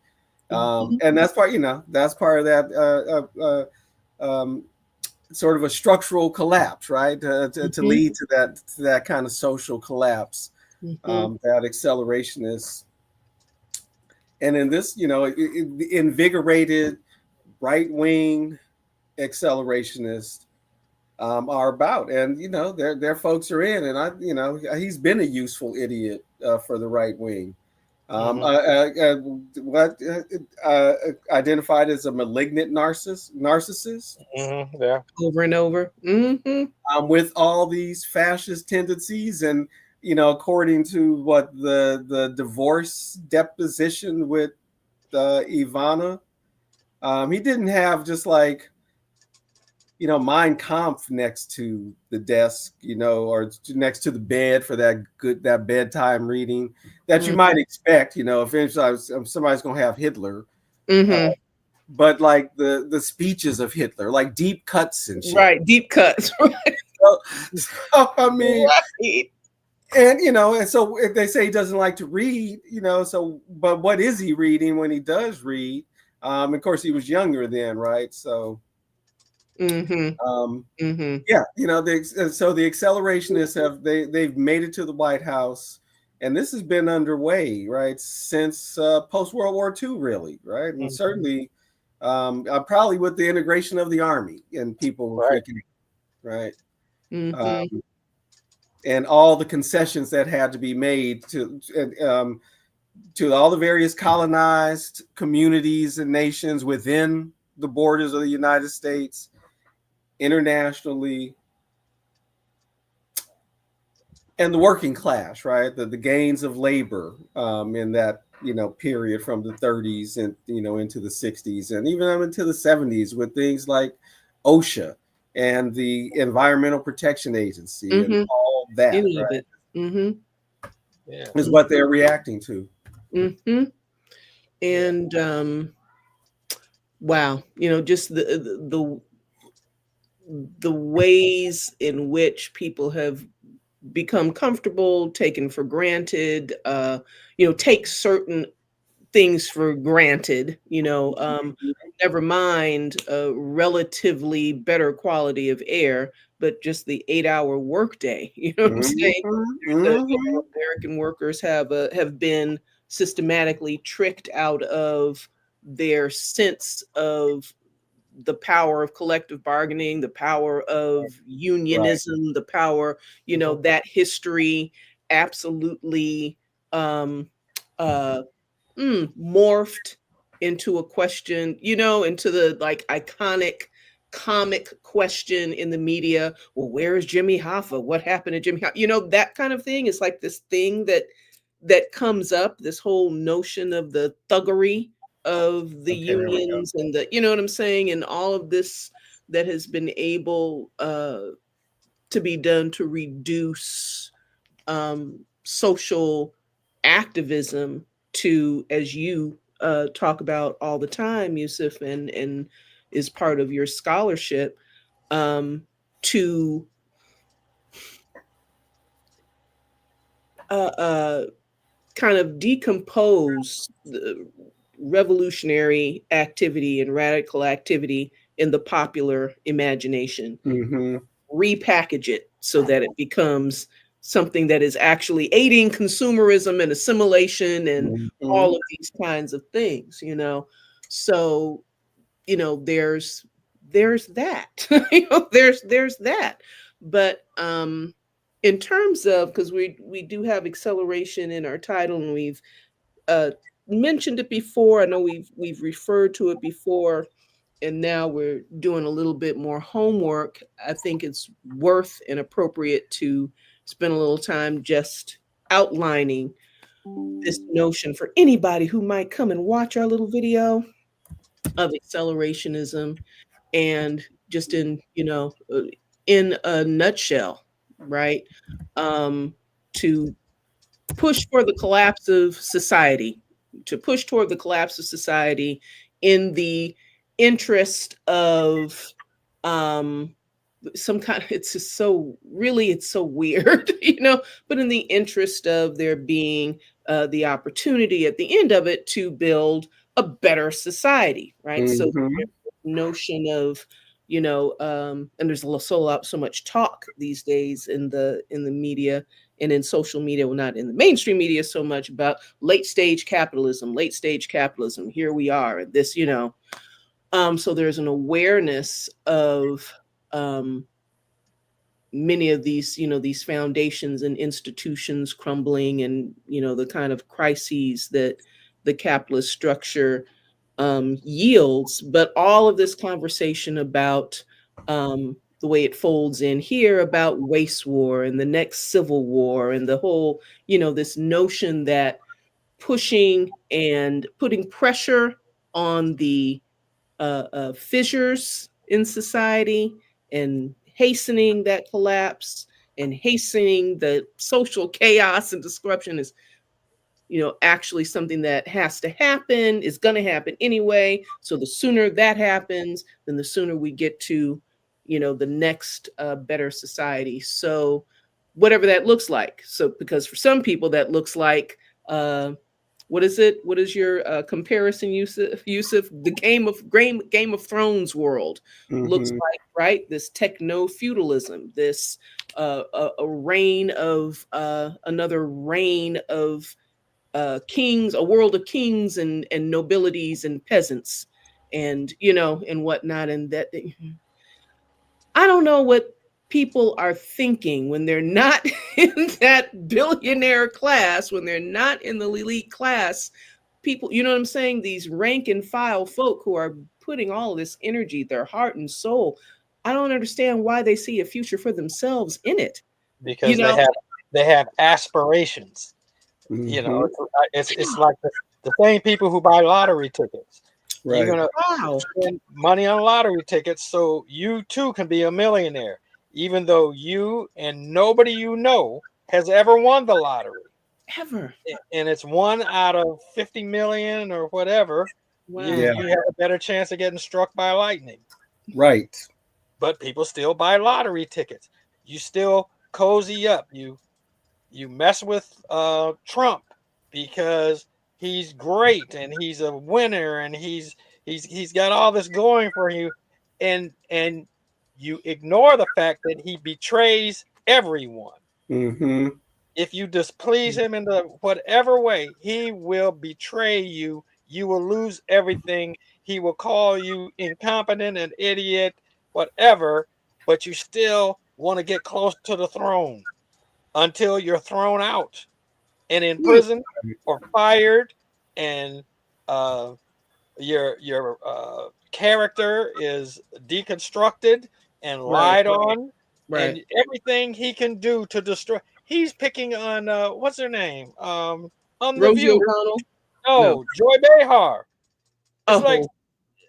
And that's part, that's part of that sort of a structural collapse, right? To lead to that kind of social collapse, that accelerationist. And in this, invigorated right wing accelerationists are about, and their folks are in, and he's been a useful idiot for the right wing. What identified as a malignant narcissist, Yeah. Over and over. with all these fascist tendencies, and according to what the divorce deposition with Ivana, he didn't have just like Mein Kampf next to the desk, or next to the bed for that bedtime reading that you might expect, if somebody's gonna have Hitler, but like the speeches of Hitler, like deep cuts and shit. Right, deep cuts. So, I mean, right. and so if they say he doesn't like to read, but what is he reading when he does read? Of course, he was younger then, right? So. Yeah, so the accelerationists they've made it to the White House, and this has been underway, right, since post World War II, really, right, and certainly probably with the integration of the army, and people were freaking out, right, and all the concessions that had to be made to all the various colonized communities and nations within the borders of the United States, internationally, and the working class, right? The gains of labor in that period from the 30s and into the 60s, and even into the 70s, with things like OSHA and the Environmental Protection Agency and all that, Any right? of Yeah. Is what they're reacting to. And wow, just the ways in which people have become comfortable, taken for granted, take certain things for granted, never mind a relatively better quality of air, but just the 8-hour workday. You know what I'm saying? American workers have been systematically tricked out of their sense of the power of collective bargaining, the power of unionism, the power, that history absolutely morphed into a question, into the like iconic comic question in the media. Well, where is Jimmy Hoffa? What happened to Jimmy Hoffa? That kind of thing is like this thing that comes up, this whole notion of the thuggery of the unions and the, what I'm saying, and all of this that has been able to be done to reduce social activism to, as you talk about all the time, Yusuf, and is part of your scholarship, to kind of decompose the revolutionary activity and radical activity in the popular imagination, repackage it so that it becomes something that is actually aiding consumerism and assimilation and all of these kinds of things, So, there's that, there's that. But in terms of, because we do have acceleration in our title, and we've mentioned it before. I know we've referred to it before, and now we're doing a little bit more homework. I think it's worth and appropriate to spend a little time just outlining this notion for anybody who might come and watch our little video of accelerationism, and just in a nutshell, right? To push for the collapse of society, in the interest of some kind of, it's just so really, it's so weird, but in the interest of there being the opportunity at the end of it to build a better society, right? So Mm-hmm. notion of, and there's so much talk these days in the media and in social media, well, not in the mainstream media so much, about late stage capitalism, here we are at this, so there's an awareness of um, many of these, these foundations and institutions crumbling, and the kind of crises that the capitalist structure yields. But all of this conversation about the way it folds in here about waste war and the next civil war, and the whole, this notion that pushing and putting pressure on the fissures in society and hastening that collapse and hastening the social chaos and disruption is, actually something that has to happen, is going to happen anyway. So the sooner that happens, then the sooner we get to, the next better society. So whatever that looks like. So because for some people that looks like, what is it? What is your comparison, Yusuf? Yusuf, the Game of Thrones world looks Mm-hmm. like, right? This techno feudalism, this a reign of another reign of kings, a world of kings and nobilities and peasants, and and whatnot, and that I don't know what people are thinking when they're not in that billionaire class, when they're not in the elite class. People, you know what I'm saying? These rank and file folk who are putting all of this energy, their heart and soul. I don't understand why they see a future for themselves in it. You Because know, they have aspirations. Mm-hmm. It's like the same people who buy lottery tickets. You're Right. gonna wow, spend money on lottery tickets so you too can be a millionaire, even though you and nobody you know has ever won the lottery. ever. And it's 1 out of 50 million or whatever. You Wow. Yeah. you have a better chance of getting struck by lightning. Right. But people still buy lottery tickets. You still cozy up. You mess with Trump because he's great and he's a winner and he's got all this going for you, and you ignore the fact that he betrays everyone. Mm-hmm. If you displease him in the whatever way, he will betray you. You will lose everything. He will call you incompetent and idiot, whatever, but you still want to get close to the throne until you're thrown out and in Hmm. prison or fired, and uh, your character is deconstructed and Right. lied on, Right. and everything he can do to destroy. He's picking on what's her name on the Rosie View. O'Donnell? No. No, Joy Behar. It's like,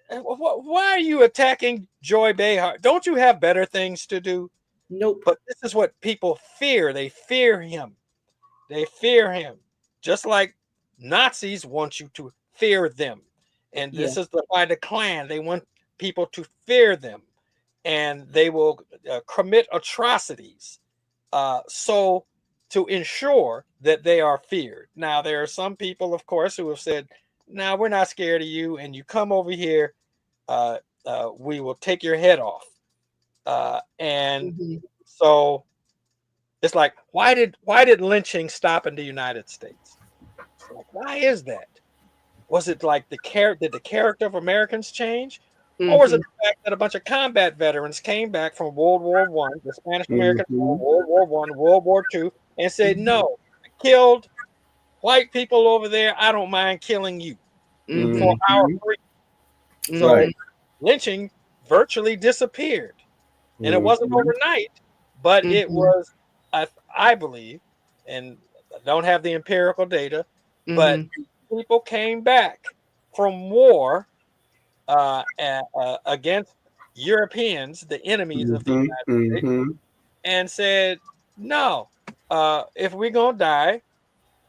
Oh, why are you attacking Joy Behar? Don't you have better things to do? nope. But this is what people fear. They fear him. They fear him, just like Nazis want you to fear them. And Yeah. this is why the Klan, they want people to fear them, and they will commit atrocities so to ensure that they are feared. Now, there are some people, of course, who have said, "No, we're not scared of you, and you come over here, uh, we will take your head off." And Mhm. so it's like, why did lynching stop in the United States? Like, why is that? Was it like did the character of Americans change? Or was it Mhm. the fact that a bunch of combat veterans came back from World War One, the Spanish American War, Mm-hmm. World War One, World War Two, and said, Mhm. no, I killed white people over there. I don't mind killing you for Mhm. our Mm-hmm. free. Right. So lynching virtually disappeared. And it wasn't Mm-hmm. overnight, but it Mhm. was, I believe, and I don't have the empirical data, but Mhm. people came back from war against Europeans, the enemies of the Mm-hmm. United States, Mm-hmm. and said, "No, if we're gonna die,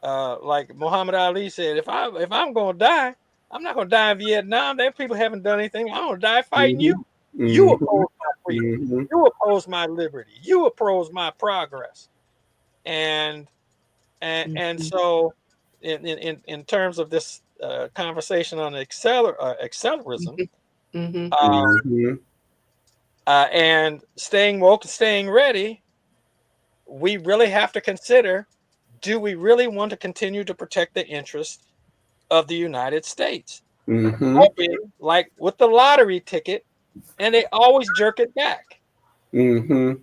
like Muhammad Ali said, if I'm gonna die, I'm not gonna die in Vietnam. There people haven't done anything. I'm gonna die fighting Mm-hmm. you." You Mhm. oppose my freedom. Mhm. You oppose my liberty. You oppose my progress. And so in terms of this conversation on accelerism, Mhm. Mhm. and staying woke, staying ready, we really have to consider: do we really want to continue to protect the interests of the United States? Mhm. Hoping, like with the lottery ticket, and they always jerk it back. Mhm.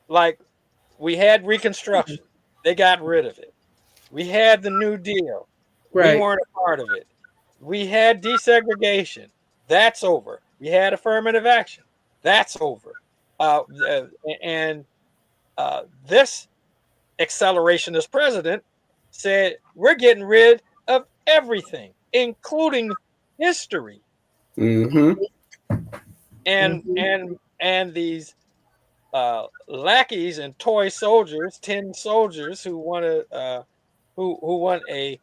Like we had Reconstruction, they got rid of it. We had the New Deal, we Right. weren't a part of it. We had desegregation, that's over. We had affirmative action, that's over. And this accelerationist president said we're getting rid of everything, including history. Mhm. Mhm. And these lackeys and toy soldiers, tin soldiers who want to who want a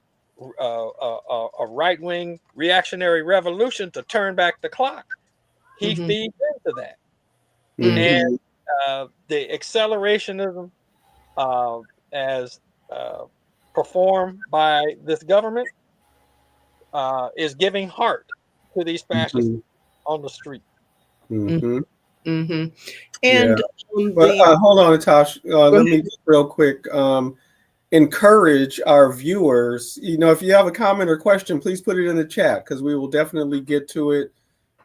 right wing reactionary revolution to turn back the clock. He Mhm. feeds into that, Mhm. and Mhm. the accelerationism uh, as uh, performed by this government is giving heart to these fascists Mhm. on the street. Mhm. Mhm. Yeah. And But the hold on, Natasha. go Let ahead. me just real quick encourage our viewers. If you have a comment or question, please put it in the chat because we will definitely get to it.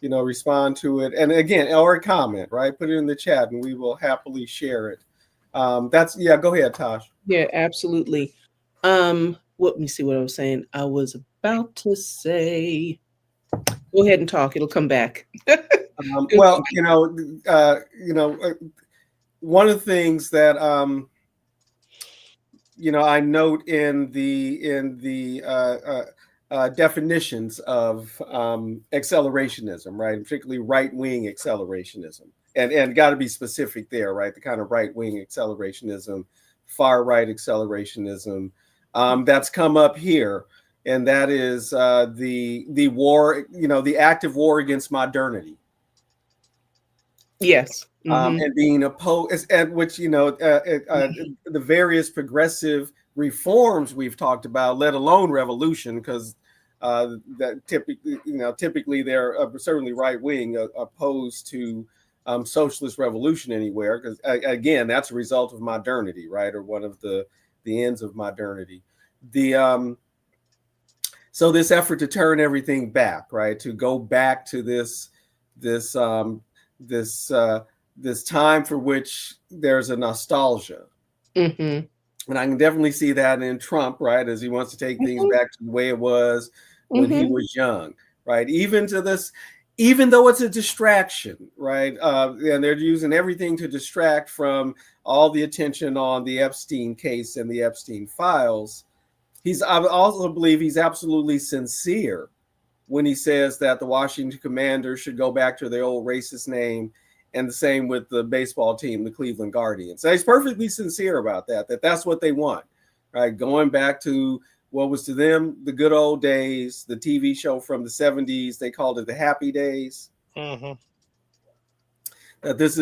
Respond to it, and again, or a comment, right? Put it in the chat, and we will happily share it. That's yeah. Go ahead, Tosh. Yeah, absolutely. Let me see what I was saying. I was about to say, go ahead and talk. It'll come back. It'll Well, come one of the things that I note in the definitions of accelerationism, right? And particularly right wing accelerationism, and got to be specific there, right? The kind of right wing accelerationism, far right accelerationism that's come up here, and that is the war, the active war against modernity. Yes. Hmm. And being opposed, and which the various progressive reforms we've talked about, let alone revolution, because that typically they're certainly right wing, opposed to socialist revolution anywhere, because again, that's a result of modernity, right, or one of the ends of modernity. The So this effort to turn everything back, right, to go back to this this this time for which there's a nostalgia. Hmm. And I can definitely see that in Trump, right, as he wants to take things Hmm. back to the way it was when he Hmm. was young, right? Even though it's a distraction, right? And they're using everything to distract from all the attention on the Epstein case and the Epstein files. I also believe he's absolutely sincere when he says that the Washington Commanders should go back to their old racist name, and the same with the baseball team, the Cleveland Guardians. So he's perfectly sincere about that's what they want, right? Going back to what was to them the good old days, the TV show from the 70s, they called it the Happy Days. Mm-hmm. That this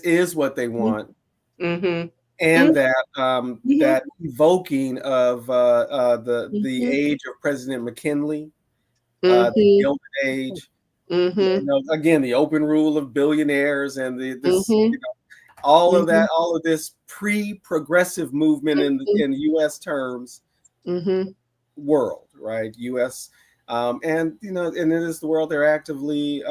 is what they want, Hmm. and that evoking of the Hmm. age of President McKinley, the Hmm. Gilded Age. Hmm. Again, the open rule of billionaires and Hmm. all of Hmm. that, all of this pre-progressive movement in U.S. terms Hmm. world, right? U.S. And it is the world they're actively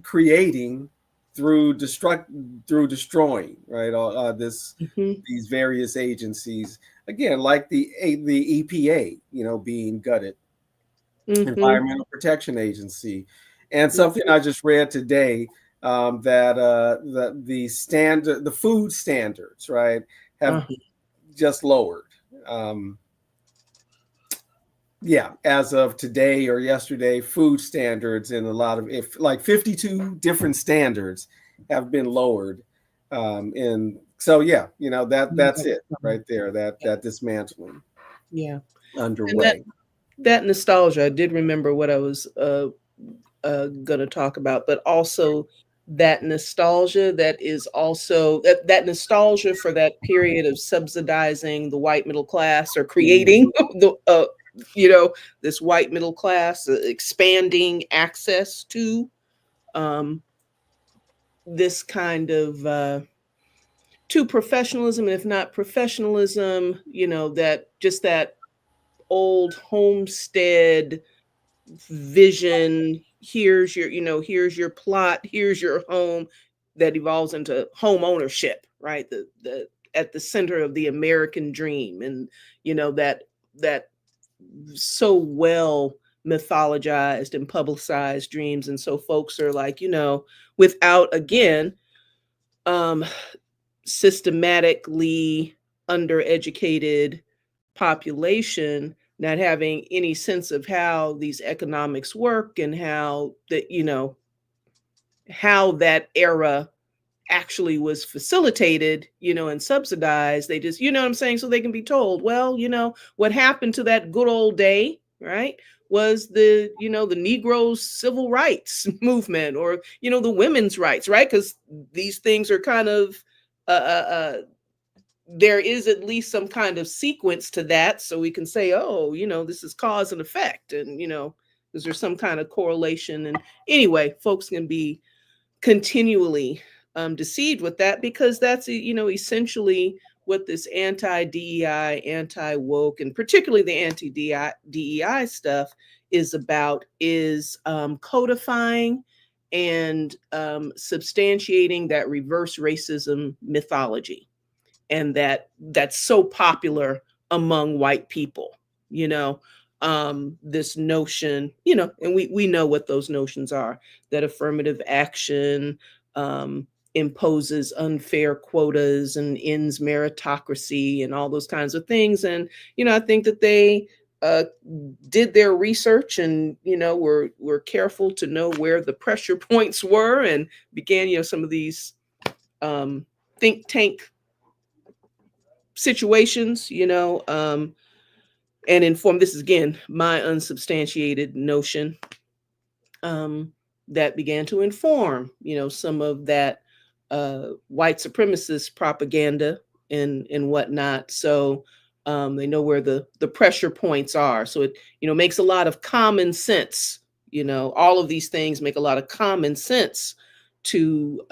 creating through destroying, right? Hmm. These various agencies, again, like the EPA, being gutted, Hmm. Environmental Protection Agency, and something I just read today, that the food standards, right, have Uh-huh. just lowered. Um, yeah, as of today or yesterday, food standards in a lot of, if like 52 different standards have been lowered. In so yeah, that's it right there. That dismantling Yeah. And that underway. That nostalgia, I did remember what I was going to talk about, but also that nostalgia that is also that nostalgia for that period of subsidizing the white middle class, or creating the you know, this white middle class, expanding access to um, this kind of to professionalism, and if not professionalism, you know, that just that old homestead vision. Here's your, you know, here's your plot, here's your home, that evolves into home ownership, right? The at the center of the American dream. And you know, that so well mythologized and publicized dreams. And so folks are like, you know, without, again, um systematically undereducated population, not having any sense of how these economics work, and how that, you know, how that era actually was facilitated, you know, and subsidized. They just, you know what I'm saying? So they can be told, well, you know, what happened to that good old day, right? Was the, you know, the Negroes' civil rights movement, or, you know, the women's rights, right? Because these things are kind of, uh, uh, uh, there is at least some kind of sequence to that. So we can say, oh, you know, this is cause and effect. And, you know, is there some kind of correlation? And anyway, folks can be continually deceived with that, because that's, you know, essentially what this anti-DEI, anti-woke, and particularly the anti-DEI stuff is about, is codifying and substantiating that reverse racism mythology, and that's so popular among white people, you know. This notion, you know, and we know what those notions are, that affirmative action imposes unfair quotas and ends meritocracy and all those kinds of things. And you know, I think that they uh, did their research, and you know, were careful to know where the pressure points were, and began, you know, some of these think tank situations, you know, and inform. This is, again, my unsubstantiated notion, um, that began to inform, you know, some of that white supremacist propaganda and whatnot. So they know where the pressure points are. So it, you know, makes a lot of common sense. You know, all of these things make a lot of common sense to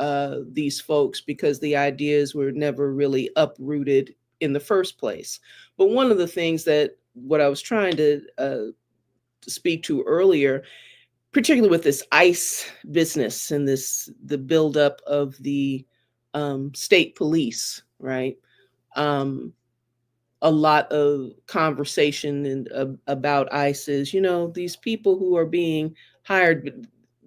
these folks, because the ideas were never really uprooted in the first place. But one of the things that, what I was trying to speak to earlier, particularly with this ICE business and this, the buildup of the state police, right? Um, a lot of conversation and about ICE is, you know, these people who are being hired,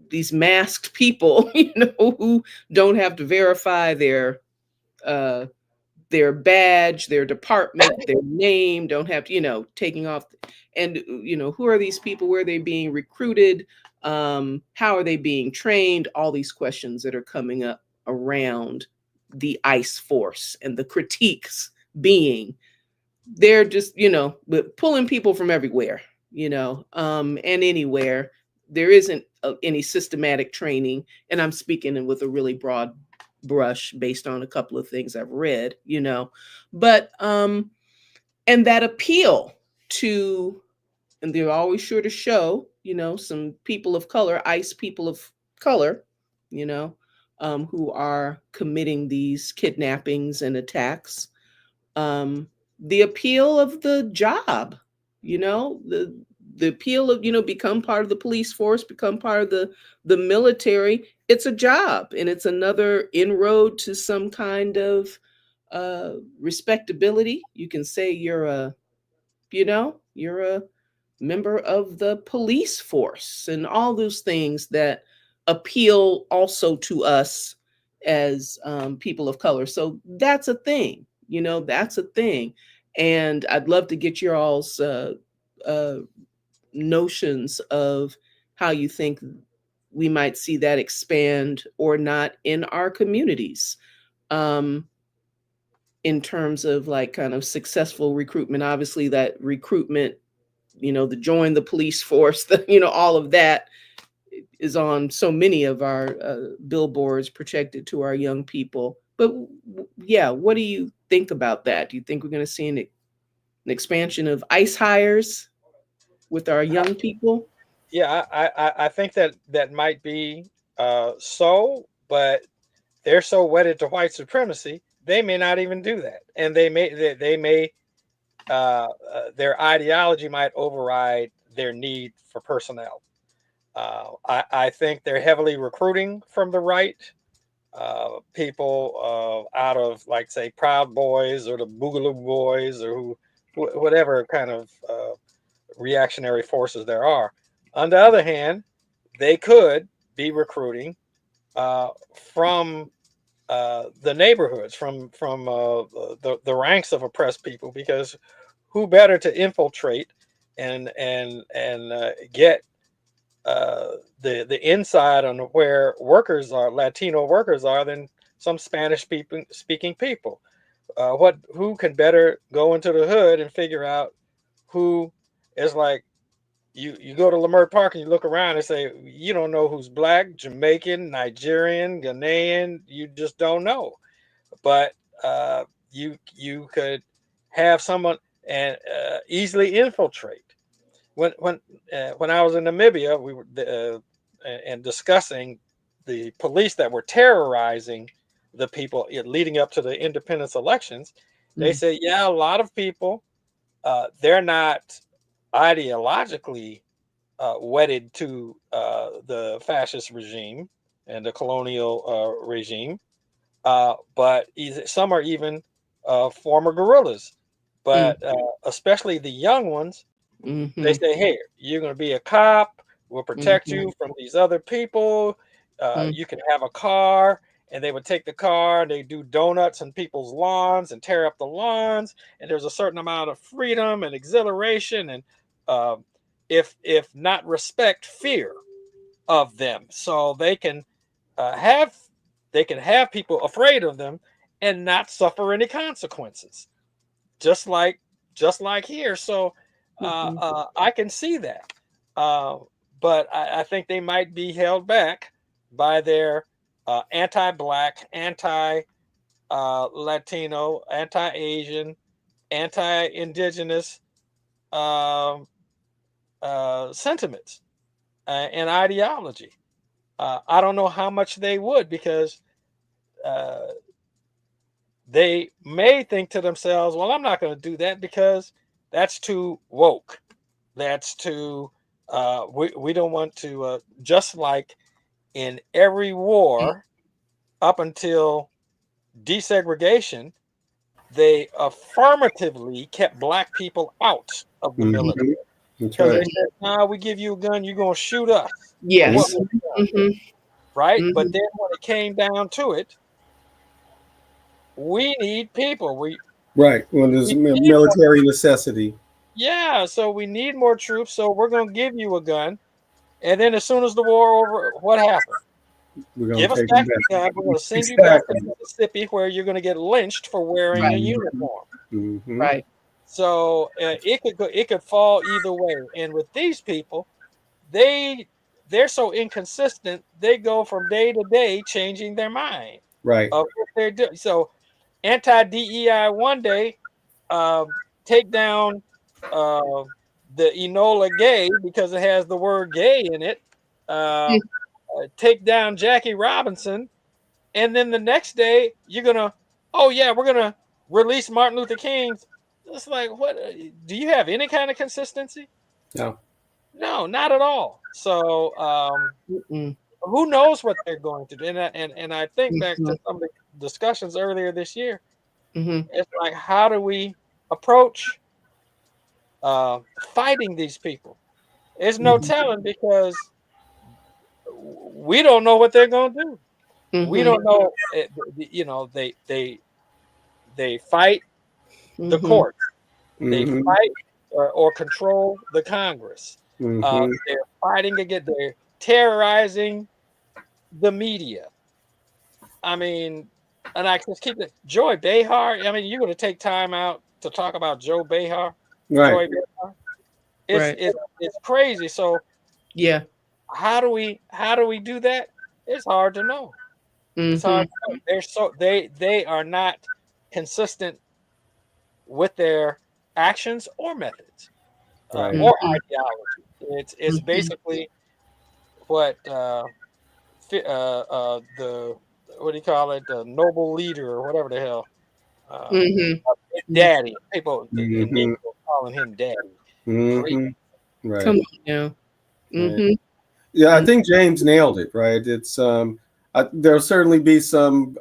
these masked people, you know, who don't have to verify uh, their badge, their department, their name, don't have to, you know, taking off. And, you know, who are these people? Where are they being recruited? How are they being trained? All these questions that are coming up around the ICE force, and the critiques being, they're just, you know, pulling people from everywhere, you know, and anywhere. There isn't any systematic training. And I'm speaking with a really broad brush based on a couple of things I've read, you know. But and that appeal to, and they're always sure to show, you know, some people of color, ICE people of color, you know, who are committing these kidnappings and attacks. um, the appeal of the job, you know, the appeal of, you know, become part of the police force, become part of the military. It's a job, and it's another inroad to some kind of respectability. You can say you're a, you know, you're a member of the police force, and all those things that appeal also to us as people of color. So that's a thing, you know, that's a thing. And I'd love to get your all's uh, notions of how you think we might see that expand or not in our communities, um, in terms of like kind of successful recruitment. Obviously, that recruitment the join the police force, all of that is on so many of our billboards protected to our young people. But yeah, what do you think about that? Do you think we're going to see an expansion of ICE hires with our young people? Yeah, I think that might be so, but they're so wedded to white supremacy, they may not even do that, and they may their ideology might override their need for personnel. I think they're heavily recruiting from the right, people out of, like, say, Proud Boys or the Boogaloo Boys, or whatever kind of reactionary forces there are. On the other hand, they could be recruiting from the neighborhoods, from the ranks of oppressed people, because who better to infiltrate and get the inside on where workers are, Latino workers are, than some Spanish speaking people. Who can better go into the hood and figure out who is, like, you go to Lamert Park and you look around and say, you don't know who's black, Jamaican, Nigerian, Ghanaian, you just don't know. But you could have someone and easily infiltrate. When I was in Namibia, we were and discussing the police that were terrorizing the people leading up to the independence elections. They say, yeah, a lot of people, they're not ideologically wedded to the fascist regime and the colonial regime, but some are even former guerrillas. But especially the young ones, they say, hey, you're going to be a cop. We'll protect you from these other people. You can have a car. And they would take the car, and they do donuts on people's lawns and tear up the lawns. And there's a certain amount of freedom and exhilaration, and if not respect, fear of them. So they can have people afraid of them and not suffer any consequences, just like here. So I can see that, but I think they might be held back by their anti-black, anti-Latino, anti-Asian, anti-indigenous sentiments and ideology. I don't know how much they would, because they may think to themselves, well, I'm not going to do that because that's too woke. That's too, we don't want to, just like in every war up until desegregation, they affirmatively kept black people out of the military. Because they said, nah, we give you a gun, you're going to shoot us. Yes. Right? But then when it came down to it, we need people. Right. When there's military necessity. Yeah, so we need more troops, so we're going to give you a gun. And then as soon as the war over, what happened? Give us back the gun. We're going to send you back to Mississippi, where you're going to get lynched for wearing a uniform. Right. So it could fall either way. And with these people, they're so inconsistent. They go from day to day changing their mind. Right. Of what they're doing. So anti-DEI one day, take down the Enola Gay because it has the word gay in it. Take down Jackie Robinson, and then the next day you're gonna, oh yeah, we're gonna release Martin Luther King's. It's like, what? Do you have any kind of consistency? No, not at all. So who knows what they're going to do? And I think back to some of the discussions earlier this year. It's like, how do we approach fighting these people? There's no telling, because we don't know what they're going to do. We don't know. They fight the court. They fight or control the Congress. They're fighting again. They're terrorizing the media. I mean, and I just keep it. Joy Behar. I mean, you're going to take time out to talk about Joe Behar. Right. Joy Behar. It's Right. it's crazy. So Yeah. how do we do that? It's hard to know. It's Mm-hmm. hard to know. They are not consistent with their actions or methods, Right. or Mm-hmm. ideology. It's Mm-hmm. basically what the what do you call it, the noble leader or whatever the hell, uh, Big Mm-hmm. Daddy. People in Mm-hmm. Negro calling him Daddy. Great. Mm-hmm. Come Right. on now. Right. Mm-hmm. Yeah, I think James nailed it. Right. It's there'll certainly be some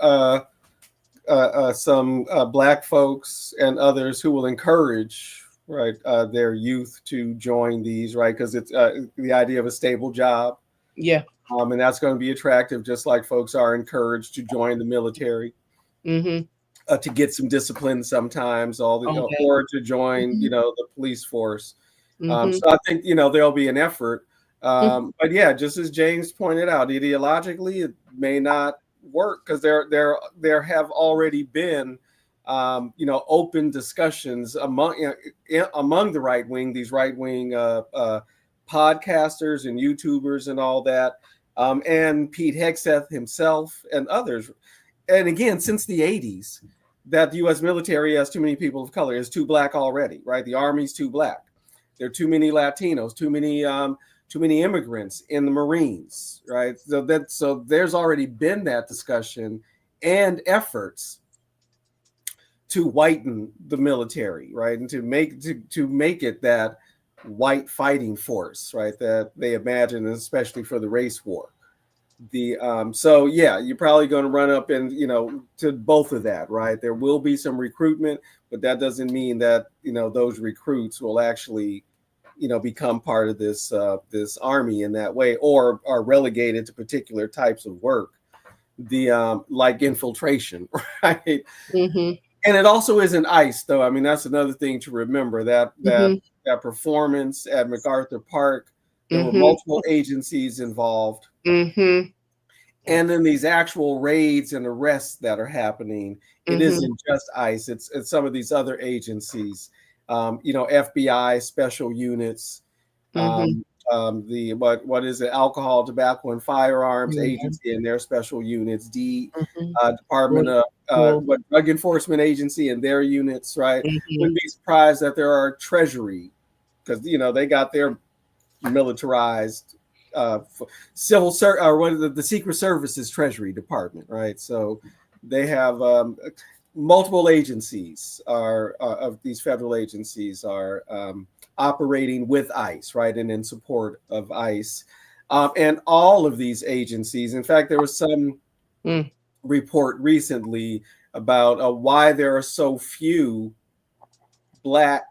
black folks and others who will encourage right their youth to join these right because it's the idea of a stable job, Yeah. and that's going to be attractive, just like folks are encouraged to join the military Mm-hmm. to get some discipline sometimes, All that. or to join Mm-hmm. the police force. Mm-hmm. So I think there'll be an effort, Mm-hmm. but yeah, just as James pointed out, ideologically it may not work because there have already been open discussions among the right wing, these right wing podcasters and YouTubers and all that, and Pete Hegseth himself and others. And again, since the 80s, that the U.S. military has too many people of color, is too black already, right? The Army's too black. There are too many Latinos, too many immigrants in the Marines, right? So there's already been that discussion and efforts to whiten the military, right, and to make it that white fighting force, right, that they imagine, especially for the race war. So yeah, you're probably going to run up in to both of that, right? There will be some recruitment, but that doesn't mean that those recruits will actually become part of this army in that way, or are relegated to particular types of work, the like infiltration, right? Mm-hmm. And it also isn't ICE, though. I mean, that's another thing to remember, that Mm-hmm. that performance at MacArthur Park, there were Mm-hmm. multiple agencies involved. Mm-hmm. And then these actual raids and arrests that are happening, it Mm-hmm. isn't just ICE, it's some of these other agencies, FBI special units, Mm-hmm. the what is it, alcohol, tobacco, and firearms Mm-hmm. agency and their special units, Mm-hmm. Department of Well, Drug Enforcement Agency and their units, right? mm-hmm. Wouldn't be surprised that there are Treasury, because they got their militarized uh, or what is the Secret Service's Treasury Department, right? So they have multiple agencies of these federal agencies are operating with ICE, right, and in support of ICE, and all of these agencies. In fact, there was some Mm. report recently about why there are so few Black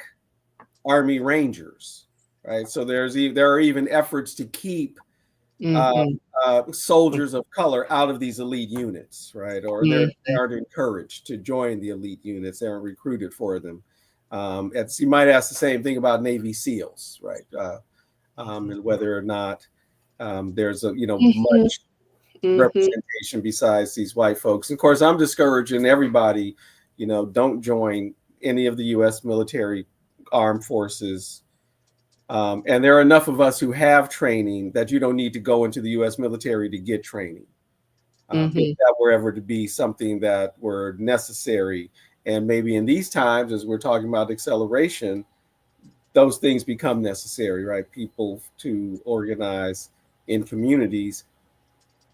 Army Rangers, right? So there are even efforts to keep Mm-hmm. soldiers of color out of these elite units, right? Or they Mm-hmm. aren't encouraged to join the elite units; they aren't recruited for them. You might ask the same thing about Navy SEALs, right? And whether or not there's Mm-hmm. much Mm-hmm. representation besides these white folks. Of course, I'm discouraging everybody, don't join any of the U.S. military armed forces. And there are enough of us who have training that you don't need to go into the U.S. military to get training. If Mm-hmm. that were ever to be something that were necessary, and maybe in these times, as we're talking about acceleration, those things become necessary, right? People to organize in communities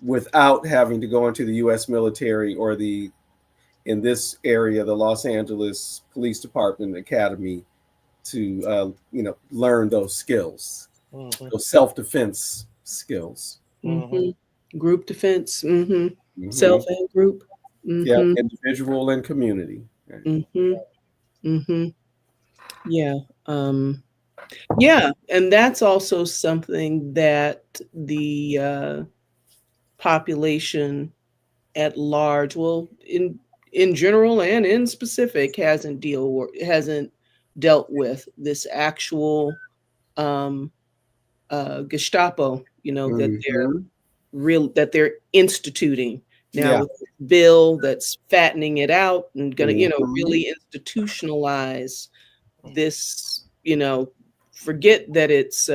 without having to go into the U.S. military or in this area, the Los Angeles Police Department Academy, to learn those skills, Mm-hmm. those self-defense skills. Mm-hmm. Mm-hmm. Group defense. Mm-hmm. Mm-hmm. Self and group. Yeah, Mm-hmm. individual and community. Right. Mm-hmm. Mm-hmm. Yeah. Um, yeah. And that's also something that the population at large, well, in general and in specific, hasn't dealt with this actual um, Gestapo. Mm-hmm. That they're instituting now Yeah. with this bill that's fattening it out and gonna Mm-hmm. really institutionalize this forget that it's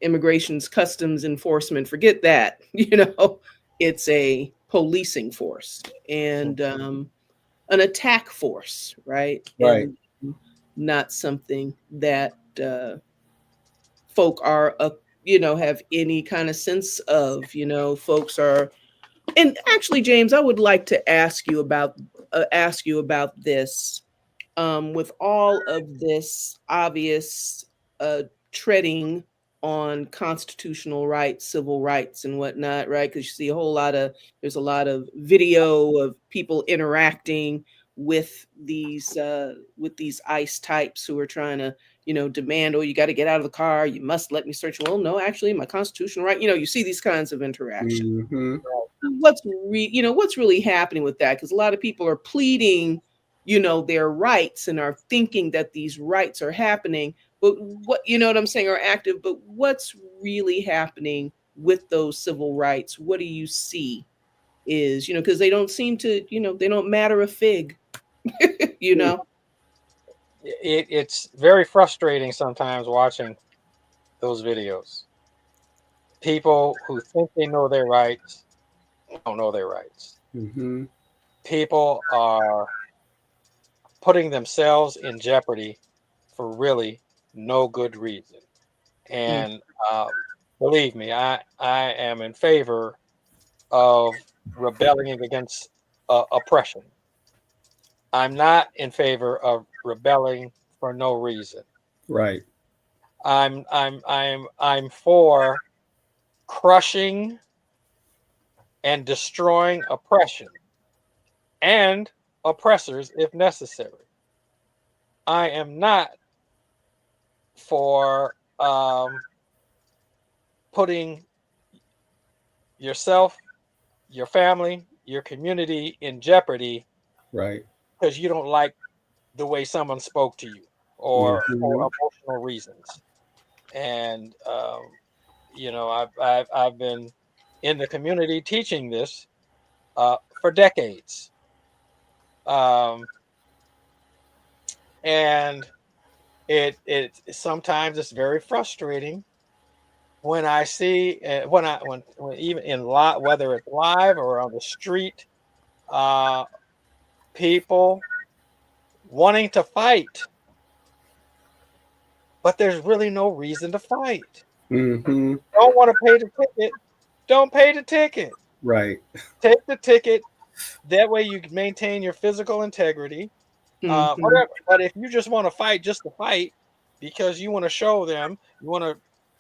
immigration's customs enforcement. Forget that. It's a policing force and an attack force, right? Right. And not something that folk are, have any kind of sense of. Folks are. And actually, James, I would like to ask you about this. With all of this obvious treading on constitutional rights, civil rights, and whatnot, right? Because you see there's a lot of video of people interacting with these ICE types who are trying to, demand, oh, you got to get out of the car, you must let me search. Well, no, actually, my constitutional right. You see these kinds of interactions. Mm-hmm. What's really happening with that? Because a lot of people are pleading their rights and are thinking that these rights are happening, but what I'm saying, are active, but what's really happening with those civil rights? What do you see is, because they don't seem to, they don't matter a fig. It's very frustrating sometimes watching those videos. People who think they know their rights don't know their rights. Mm-hmm. People are putting themselves in jeopardy for really no good reason. And believe me, I am in favor of rebelling against oppression. I'm not in favor of rebelling for no reason. Right. I'm for crushing and destroying oppression and oppressors if necessary. I am not for putting yourself, your family, your community in jeopardy, Right. because you don't like the way someone spoke to you or Mm-hmm. for emotional reasons. And I've been in the community teaching this for decades, and it sometimes it's very frustrating when I see when even in lot, whether it's live or on the street, people wanting to fight, but there's really no reason to fight. Mm-hmm. Don't want to pay the ticket? Don't pay the ticket. Right. Take the ticket. That way you can maintain your physical integrity. Whatever. But if you just want to fight just to fight because you want to show them, you want to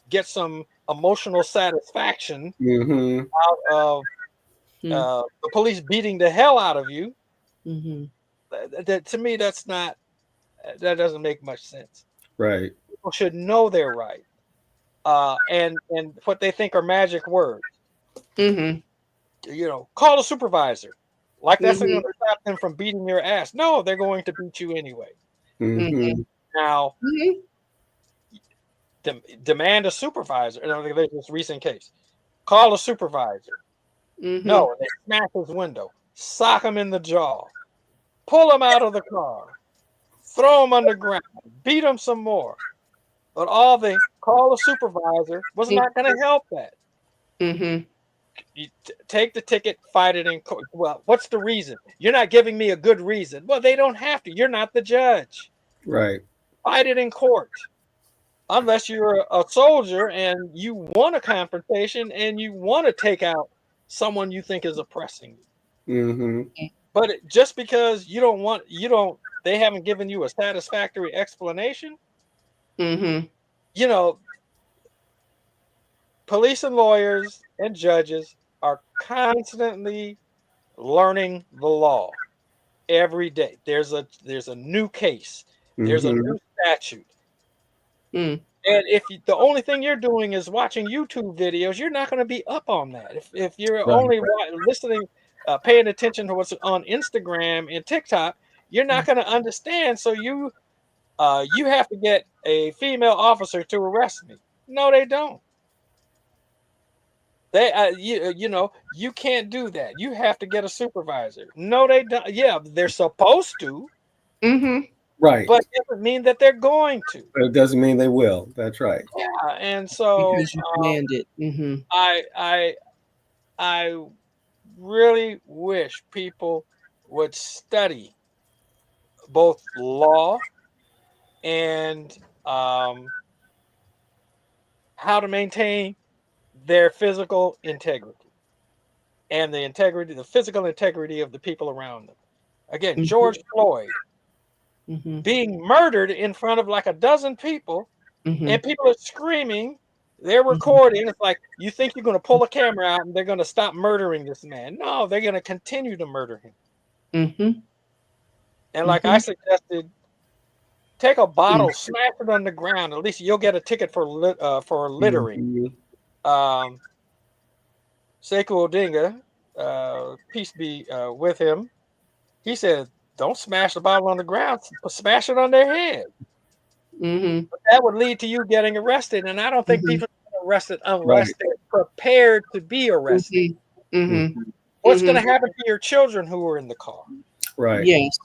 get some emotional satisfaction Mm-hmm. out of the police beating the hell out of you, that to me, that doesn't make much sense. Right. People should know their right, and what they think are magic words. Call a supervisor. Like that's going to stop them from beating your ass. No, they're going to beat you anyway. Mm-hmm. Now, demand a supervisor. There's this recent case. Call a supervisor. No, they smash his window, sock him in the jaw, pull him out of the car, throw him underground, beat him some more. But all the call a supervisor was not going to help that. You take the ticket, fight it in court. Well, what's the reason? You're not giving me a good reason. Well, they don't have to. You're not the judge. Right. Fight it in court. Unless you're a soldier and you want a confrontation and you want to take out someone you think is oppressing you. Mm-hmm. But just because they haven't given you a satisfactory explanation. Police and lawyers and judges are constantly learning the law every day. There's a new case. There's a new statute. And if the only thing you're doing is watching YouTube videos, you're not going to be up on that. If you're only listening, paying attention to what's on Instagram and TikTok, you're not going to understand. So you have to get a female officer to arrest me. No, they don't. They, you can't do that. You have to get a supervisor. No, they don't. Yeah, they're supposed to. Right. but it doesn't mean that they're going to. But it doesn't mean they will. That's right. Yeah, and so Because you command it. Mm-hmm. I really wish people would study both law and how to maintain their physical integrity and the physical integrity of the people around them. Again, George Floyd Mm-hmm. being murdered in front of like a dozen people, Mm-hmm. and people are screaming, they're recording. It's like, you think you're going to pull a camera out and they're going to stop murdering this man? No, they're going to continue to murder him. Mm-hmm. And like I suggested, take a bottle, smash it on the ground. At least you'll get a ticket for littering. Mhm. Sekou Odinga, peace be with him, he said, don't smash the bottle on the ground, smash it on their head. Mm-hmm. But that would lead to you getting arrested. And I don't think Mm-hmm. people get arrested Right. unless they're prepared to be arrested. Mm-hmm. Mhm. What's going to happen to your children who are in the car? Right. Yes.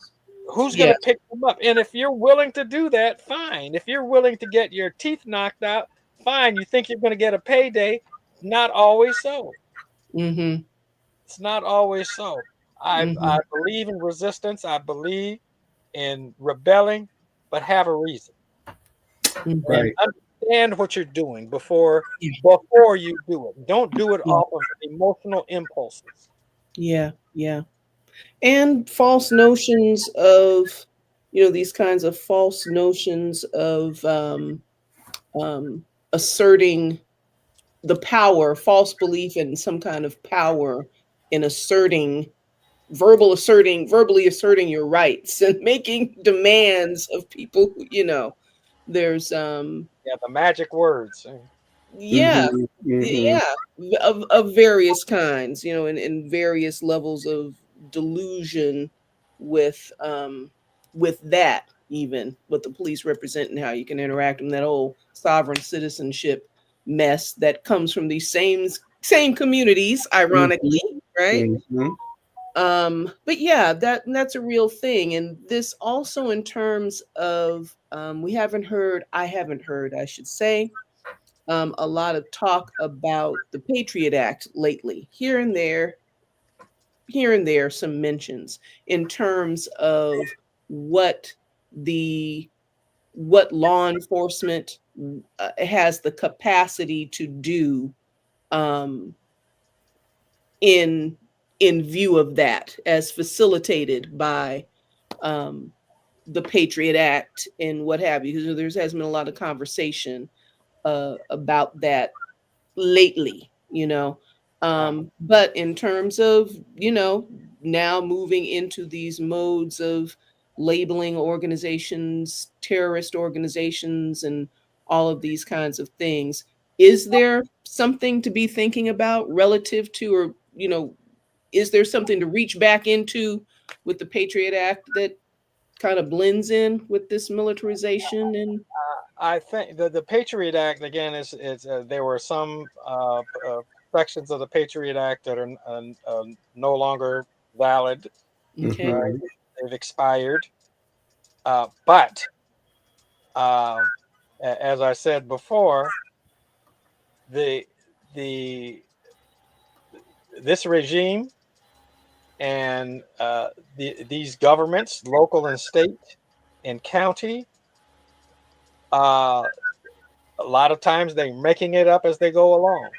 Who's going to pick them up? And if you're willing to do that, fine. If you're willing to get your teeth knocked out, fine. You think you're going to get a payday? Not always so. Mm-hmm. It's not always so. I Mm-hmm. believe in resistance. I believe in rebelling, but have a reason Mm-hmm. Right. and understand what you're doing before Yeah. you do it. Don't do it Yeah. off of emotional impulses. Yeah. Yeah. And false notions of, these kinds of false notions of asserting the power, false belief in some kind of power in verbally asserting your rights and making demands of people there's Yeah, the magic words. yeah, Mhm. yeah, of various kinds, in various levels of delusion with that, even what the police represent and how you can interact in that old sovereign citizenship mess that comes from these same communities, ironically, right? Mhm. But yeah, that's a real thing. And this also in terms of I haven't heard, I should say, a lot of talk about the Patriot Act lately. Here and there, some mentions in terms of what the what law enforcement has the capacity to do, um, in view of that, as facilitated by um, the Patriot Act and what have you. Because there has been a lot of conversation about that lately, but in terms of, now moving into these modes of labeling organizations, terrorist organizations, and all of these kinds of things, is there something to be thinking about relative to, or, is there something to reach back into with the Patriot Act that kind of blends in with this militarization and I think the Patriot Act again is there were some sections of the Patriot Act that are no longer valid. okay. Mhm. They've expired. But as I said before, the the this regime and these governments, local and state and county, uh, a lot of times they're making it up as they go along,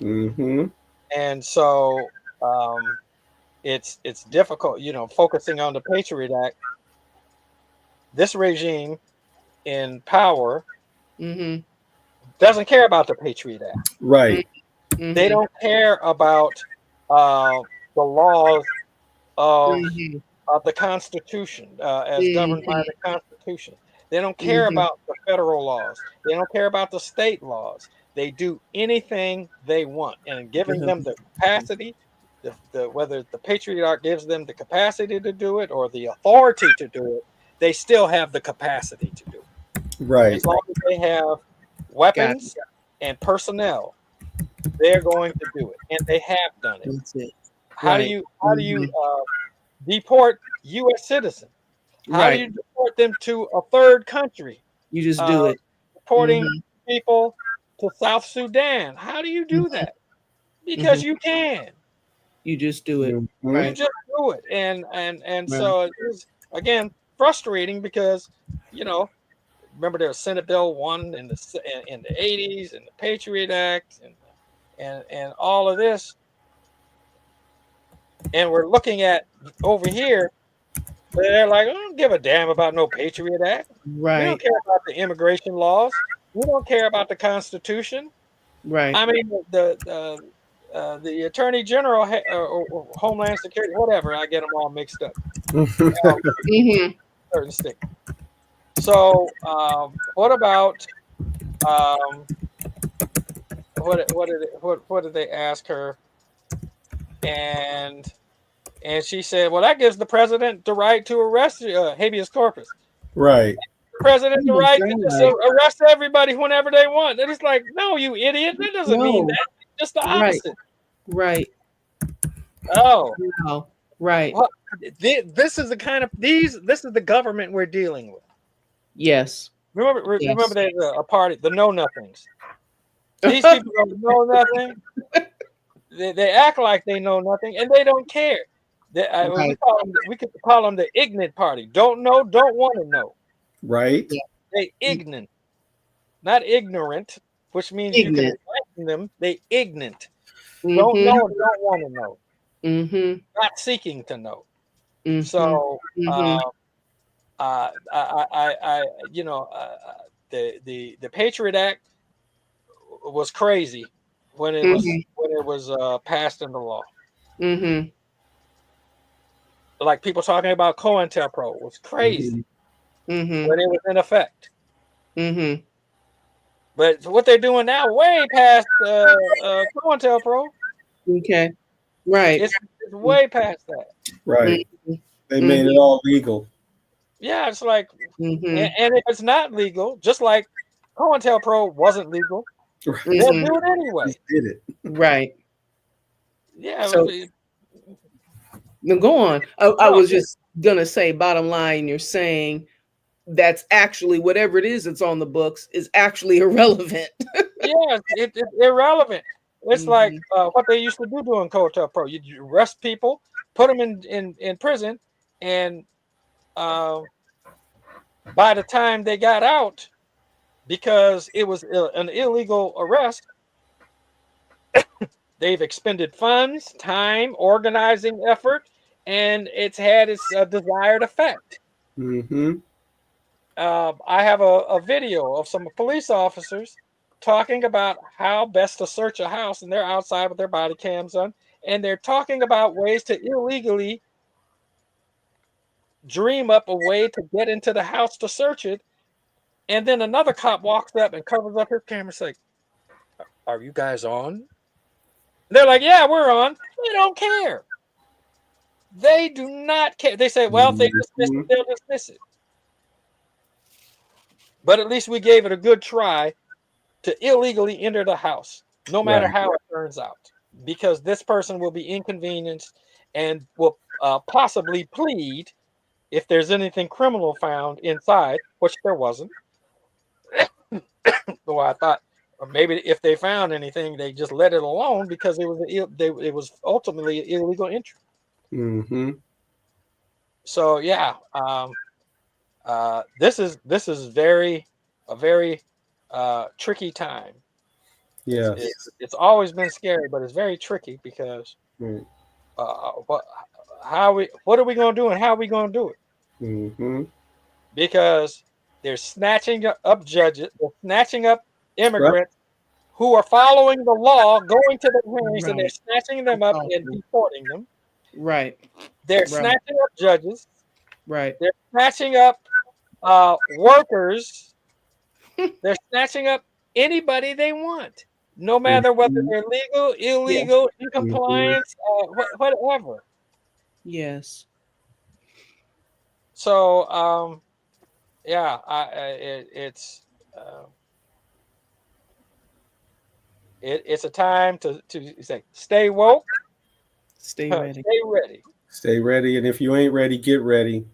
Mhm. and so it's difficult. Focusing on the Patriot Act, this regime in power Mm-hmm. doesn't care about the Patriot Act. Right. They Mm-hmm. don't care about the laws of Mm-hmm. the Constitution as governed by Mm-hmm. the Constitution. They don't care Mm-hmm. about the federal laws. They don't care about the state laws. They do anything they want, and giving them the capacity, whether the Patriot Act gives them the capacity to do it or the authority to do it, they still have the capacity to do it. Right. As long as they have Got it. weapons and personnel, they're going to do it, and they have done it. That's it. How do Right. you Mhm. deport U.S. citizens? How do you deport them to a third country? You just do it. Deporting people to South Sudan. How do you do that? Because you can. You just do it. You just do it. And so it was, again, frustrating because, remember there was Senate Bill 1 in the 80s and the Patriot Act and all of this. And we're looking at over here, they're like, I don't give a damn about no Patriot Act. Right. We don't care about the immigration laws. We don't care about the Constitution. Right. I mean, the Attorney General or Homeland Security, whatever, I get them all mixed up. Certain state. So, what about what did they ask her? And she said, well, that gives the president the right to arrest habeas corpus. Right. The president the right to just arrest everybody whenever they want. And it's like, no, you idiot. That doesn't mean that. It's just the opposite. Right. Oh. No. Right. Well, this is the kind of this is the government we're dealing with. Yes. Remember there's a party, the Know Nothings. These people don't know nothing. They act like they know nothing, and they don't care. We could call them the ignorant party. Don't know, don't want to know. Right. Yeah. They ignorant, not ignorant, which means ignorant. You can enlighten them. They ignorant. Don't know, don't want to know. Not seeking to know. So, the Patriot Act was crazy when it was passed into law. Like people talking about COINTELPRO was crazy when it was in effect. But what they're doing now, way past COINTELPRO. Okay. Right. It's way past that. Right. They made it all legal. Yeah, it's like, and if it's not legal, just like COINTELPRO wasn't legal, they'll do it anyway. Just did it. Right. Yeah. So, now go on. I was just gonna say, bottom line, you're saying that's actually whatever it is that's on the books is actually irrelevant. Yeah, it's irrelevant. It's like what they used to do during COINTELPRO. You arrest people, put them in prison, and by the time they got out, because it was an illegal arrest, they've expended funds, time, organizing effort, and it's had its desired effect. I have a video of some police officers talking about how best to search a house, and they're outside with their body cams on, and they're talking about ways to illegally dream up a way to get into the house to search it. And then another cop walks up and covers up his camera, like, "Are you guys on?" They're like, "Yeah, we're on." They don't care. They do not care. They say, "Well, if they dismiss it, they'll dismiss it." But at least we gave it a good try to illegally enter the house, no matter how it turns out, because this person will be inconvenienced and will possibly plead if there's anything criminal found inside, which there wasn't. Though I thought, or maybe if they found anything, they just let it alone because it was ultimately an illegal entry. So yeah, this is a very tricky time. Yeah, it's always been scary, but it's very tricky because what are we going to do and how are we going to do it? Because they're snatching up judges, they're snatching up immigrants who are following the law, going to the hearings, and they're snatching them up and deporting them. They're snatching up judges. They're snatching up workers. They're snatching up anybody they want, no matter whether they're legal, illegal, in compliance, whatever. Yes. So, it's a time to say, stay woke, stay ready, stay ready, stay ready, and if you ain't ready, get ready.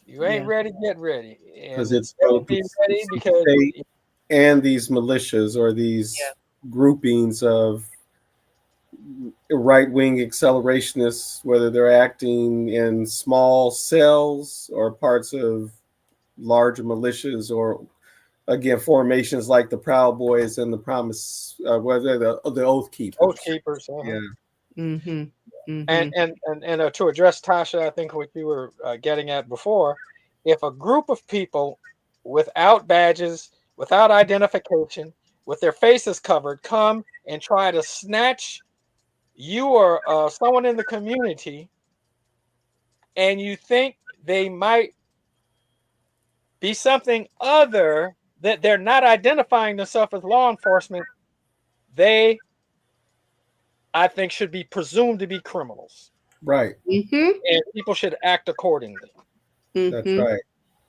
You ain't ready, get ready. because And it's better both be ready the because state and these militias or these groupings of right wing accelerationists, whether they're acting in small cells or parts of larger militias, or again formations like the Proud Boys and the Promise, whether the Oath Oath Keepers. keepers. Yeah, Mm-hmm. And Mm-hmm. to address Tasha, I think what you were getting at before, if a group of people without badges, without identification, with their faces covered, come and try to snatch you or someone in the community, and you think they might be something other, that they're not identifying themselves as law enforcement, they, I think, should be presumed to be criminals, right. Mm-hmm. and people should act accordingly. That's Mm-hmm. right.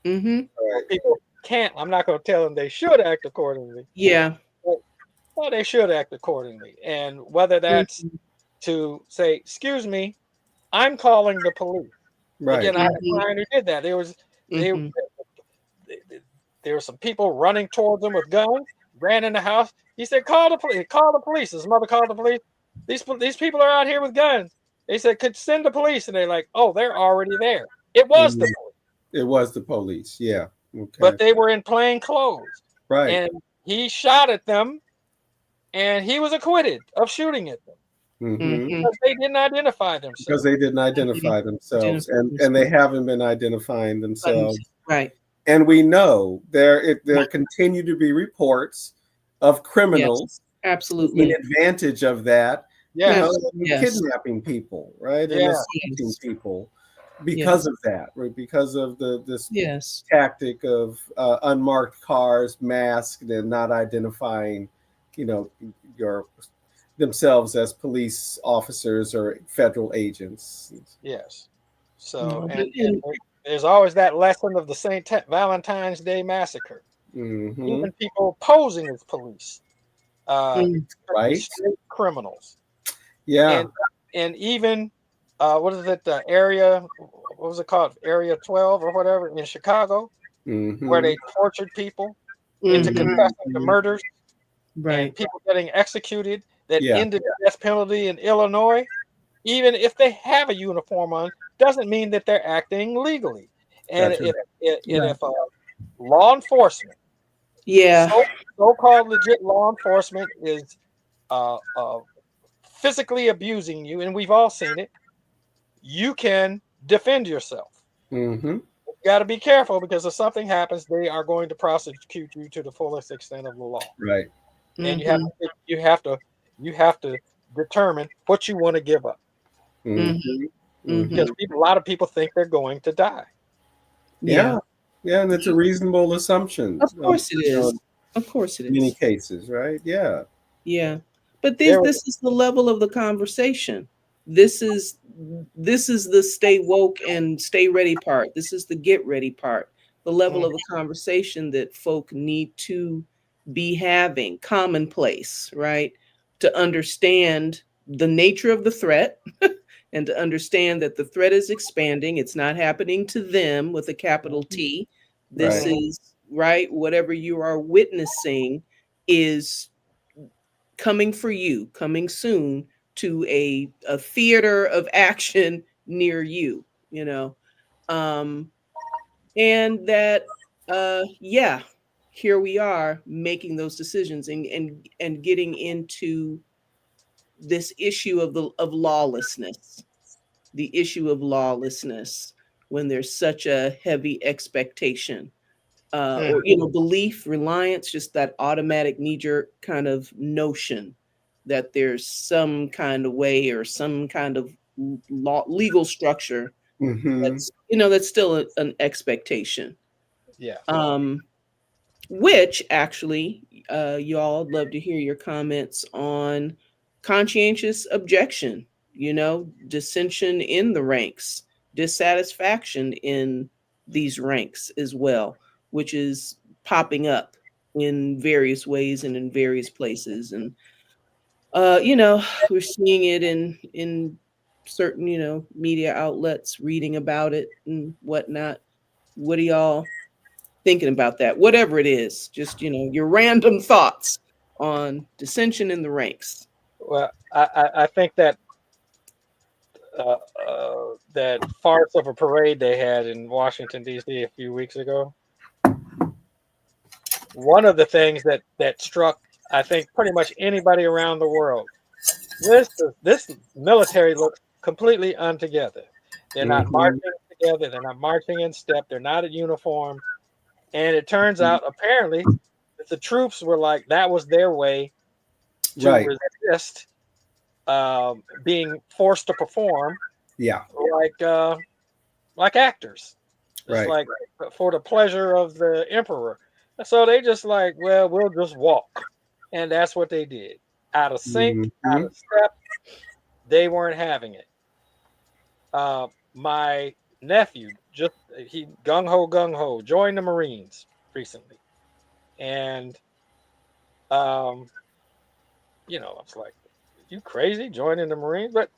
Mm-hmm. Or Right. people can't. I'm not going to tell them they should act accordingly, Yeah. but well, they should act accordingly. And whether that's Mm-hmm. to say, "Excuse me, I'm calling the police." Right. Again, I had a Mm-hmm. client who did that. They Mm-hmm. there were some people running towards him with guns, ran in the house. He said, "Call the police! Call the police!" His mother called the police. These people are out here with guns. They said, "Could send the police," and they're like, "Oh, they're already there." It was the Mhm. police, It was the police. Yeah. Okay. but they were in plain clothes, Right. and he shot at them, and he was acquitted of shooting at them Hmm. Mm-hmm. because they didn't identify Because themselves. they didn't identify themselves, Identify and they themselves. haven't been identifying themselves. Right. And we know there Right. continue to be reports of criminals Yes. taking Absolutely. advantage of that, Yes, and Yes. kidnapping people, right, and yeah, assaulting Yes. people Yes. because of that, right? Because of this Yes. tactic of unmarked cars, masked, and not identifying, you know, your themselves as police officers or federal agents. yes. So, No, and there's always that lesson of the Valentine's Day massacre. Hmm. Even people posing as police mm, could be Right? straight criminals. Yeah. And even what is it? The area, what was it called? Area 12 or whatever in Chicago, where Hmm. they tortured people into mhm. confessing to Hmm. murders, and Right. people getting executed that Yeah. ended the death penalty in Illinois. Even if they have a uniform on, doesn't mean that they're acting legally. And That's right. if law enforcement, Yeah. so-called legit law enforcement, is uh, uh, physically abusing you, and we've all seen it, you can defend yourself. Hmm. You got to be careful because if something happens, they are going to prosecute you to the fullest extent of the law, Right. and Mm-hmm. you have to determine what you want to give up, Hmm. Mm-hmm. Hmm. Mm-hmm. because a lot of people think they're going to die. Yeah. Yeah. Yeah, and it's a reasonable assumption. Of course it is. In Of course it many is. cases, right? Yeah. Yeah. But this There was this is the level of the conversation. This is this is the stay woke and stay ready part. This is the get ready part. The level mm, of the conversation that folk need to be having, commonplace, right? To understand the nature of the threat and to understand that the threat is expanding. It's not happening to them with a capital T. This Right. mhm, is right. Whatever you are witnessing is coming for you, coming soon to a theater of action near you, you know. Um, and that yeah, here we are making those decisions and getting into this issue of the of lawlessness, the issue of lawlessness when there's such a heavy expectation mm, or you know belief reliance, just that automatic knee-jerk kind of notion that there's some kind of way or some kind of law legal structure Hmm. that's you know that's still an expectation, yeah. um which actually y'all, I'd love to hear your comments on conscientious objection, you know, dissension in the ranks, dissatisfaction in these ranks as well, which is popping up in various ways and in various places. And you know, we're seeing it in certain, you know, media outlets, reading about it and whatnot. What are y'all thinking about that? Whatever it is, just your random thoughts on dissension in the ranks. Well, I think that that farce of a parade they had in Washington D.C. a few weeks ago. One of the things that struck, I think, pretty much anybody around the world. This military looks completely untogether. They're not marching together. They're not marching in step. They're not in uniform. And it turns out, apparently, that the troops were like, that was their way to resist being forced to perform. Yeah. Like actors. It's like for the pleasure of the emperor. So they just like, well, we'll just walk. And that's what they did. Out of sync, out of step. They weren't having it. My nephew he gung ho joined the Marines recently, and I was like, "You crazy joining the Marines?" But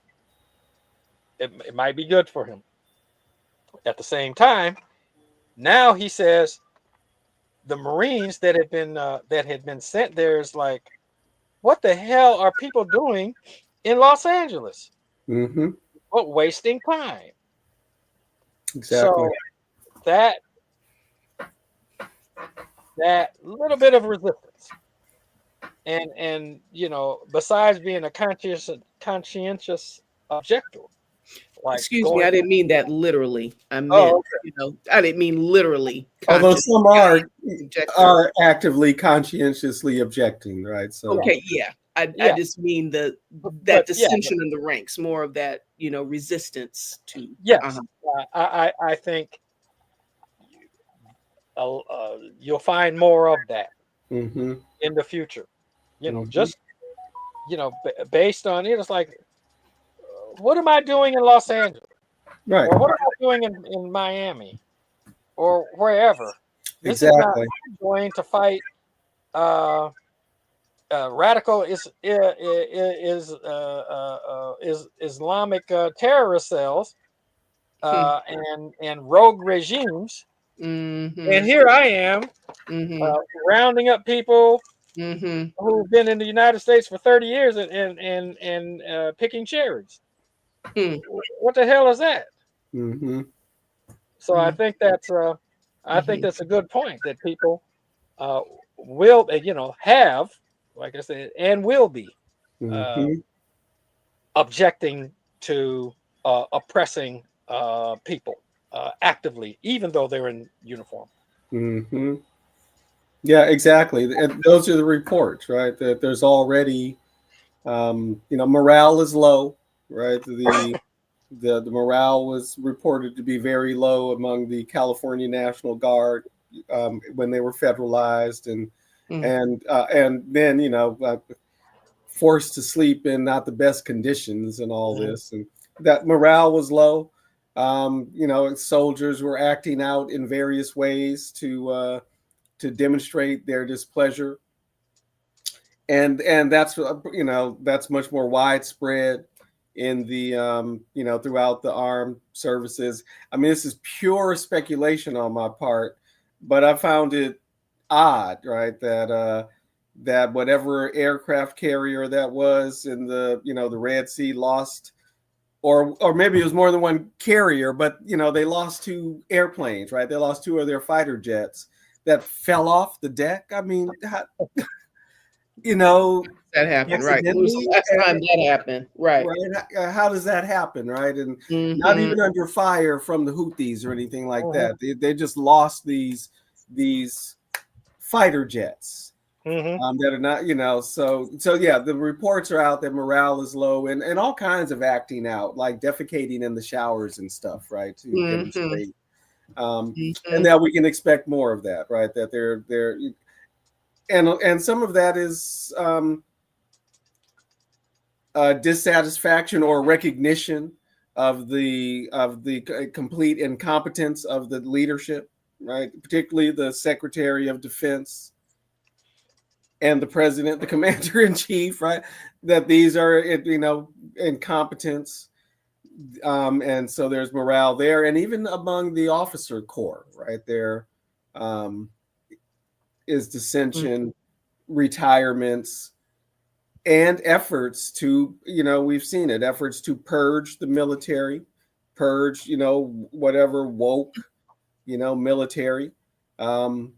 it might be good for him. At the same time, now he says the Marines that had been sent there is like, what the hell are people doing in Los Angeles? But wasting time. Exactly. So that little bit of resistance, and besides being a conscientious objector, like excuse me, I didn't mean that literally. I meant, okay. I didn't mean literally. Although some are actively conscientiously objecting, right? So okay, yeah. I just mean that dissension in the ranks, more of that, resistance to. Yes, I think you'll find more of that in the future. Just based on it, it's like, what am I doing in Los Angeles? Right. Or what am I doing in Miami or wherever? This is not going to fight radical Islamic terrorist cells and rogue regimes. And here I am rounding up people who've been in the United States for 30 years and picking cherries. What the hell is that? So I think that's a good point, that people will have, like I said, and will be objecting to oppressing people actively, even though they're in uniform. Yeah, exactly. And those are the reports, right? That there's already, morale is low, right? The morale was reported to be very low among the California National Guard when they were federalized, and then forced to sleep in not the best conditions and all this, and that morale was low. Soldiers were acting out in various ways to demonstrate their displeasure, and that's that's much more widespread in the throughout the armed services. I mean, this is pure speculation on my part, but I found it odd, right, that whatever aircraft carrier that was in the the Red Sea lost, or maybe it was more than one carrier, but they lost 2 airplanes, right? They lost 2 of their fighter jets that fell off the deck. I mean, that happened, right? When was the last time that happened? Right. How does that happen, right? And not even under fire from the Houthis or anything like that. They just lost these fighter jets that are not, so yeah, the reports are out that morale is low, and all kinds of acting out, like defecating in the showers and stuff, right, to demonstrate. And that we can expect more of that, right? That they're and some of that is dissatisfaction or recognition of the complete incompetence of the leadership, right? Particularly the Secretary of Defense and the President, the Commander in Chief, right? That these are incompetence. And so there's morale there, and even among the officer corps, right there, is dissension, retirements, and efforts to, we've seen it, efforts to purge the military, purge, whatever woke, military. Um,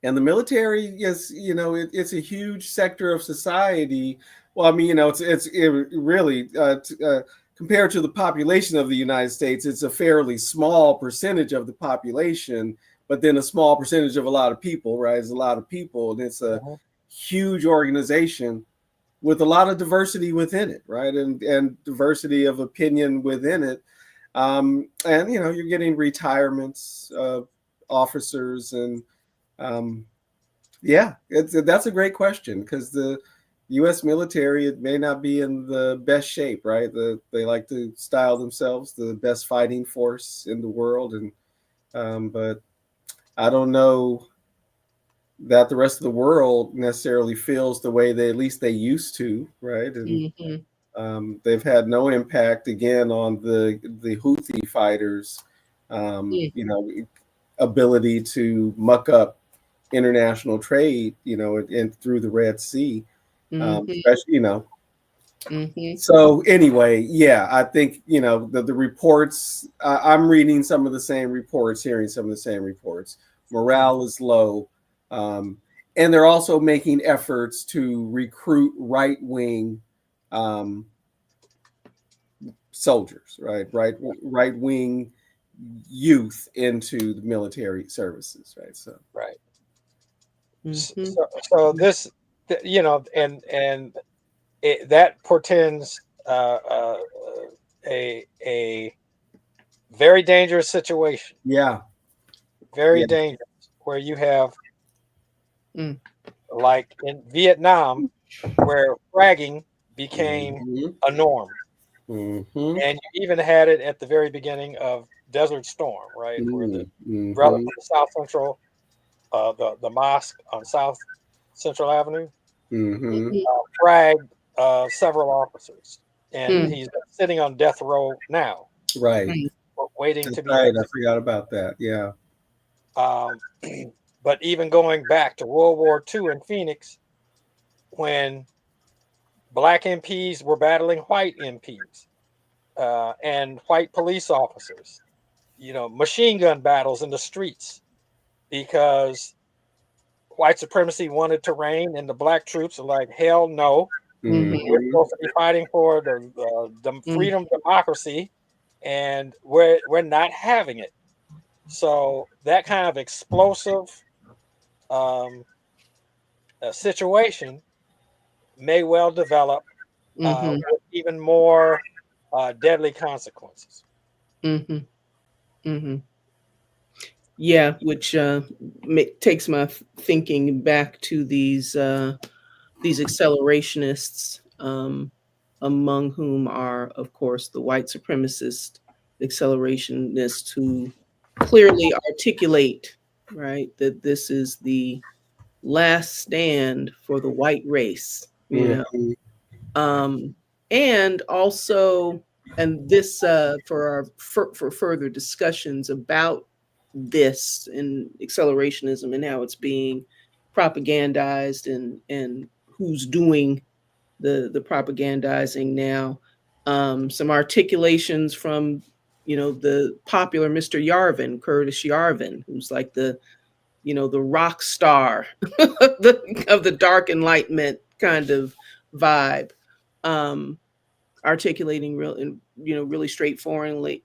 and the military is, it's a huge sector of society. Well, I mean, it really, compared to the population of the United States, it's a fairly small percentage of the population, but then a small percentage of a lot of people, right? It's a lot of people, and it's a huge organization with a lot of diversity within it, right? And diversity of opinion within it. And, you're getting retirements of officers, and that's a great question, because the U.S. military, it may not be in the best shape, right? They like to style themselves the best fighting force in the world, and but I don't know that the rest of the world necessarily feels the way they, at least they used to, right? And they've had no impact again on the Houthi fighters, ability to muck up international trade, and through the Red Sea, especially, So anyway, yeah, I think, the reports, I'm reading some of the same reports, hearing some of the same reports. Morale is low. And they're also making efforts to recruit right-wing soldiers, right-wing youth into the military services, right? So right. So this, and that portends a very dangerous situation. Yeah. Very dangerous, where you have, like in Vietnam, where fragging became a norm. And you even had it at the very beginning of Desert Storm, right? Where the brother from the South Central, the mosque on South Central Avenue, fragged several officers. And he's sitting on death row now. Right. Waiting to be executed. I forgot about that. Yeah. But even going back to World War II in Phoenix, when black MPs were battling white MPs and white police officers, machine gun battles in the streets, because white supremacy wanted to reign, and the black troops are like, hell no. We're supposed to be fighting for the freedom, democracy, and we're not having it. So that kind of explosive situation may well develop with even more deadly consequences. Yeah, which takes my thinking back to these accelerationists, among whom are, of course, the white supremacist accelerationists, who clearly articulate, right, that this is the last stand for the white race, and also, and this for further discussions about this and accelerationism and how it's being propagandized, and who's doing the propagandizing now. Some articulations from, the popular Mr. Yarvin, Curtis Yarvin, who's like the rock star of the dark enlightenment kind of vibe, articulating really straightforwardly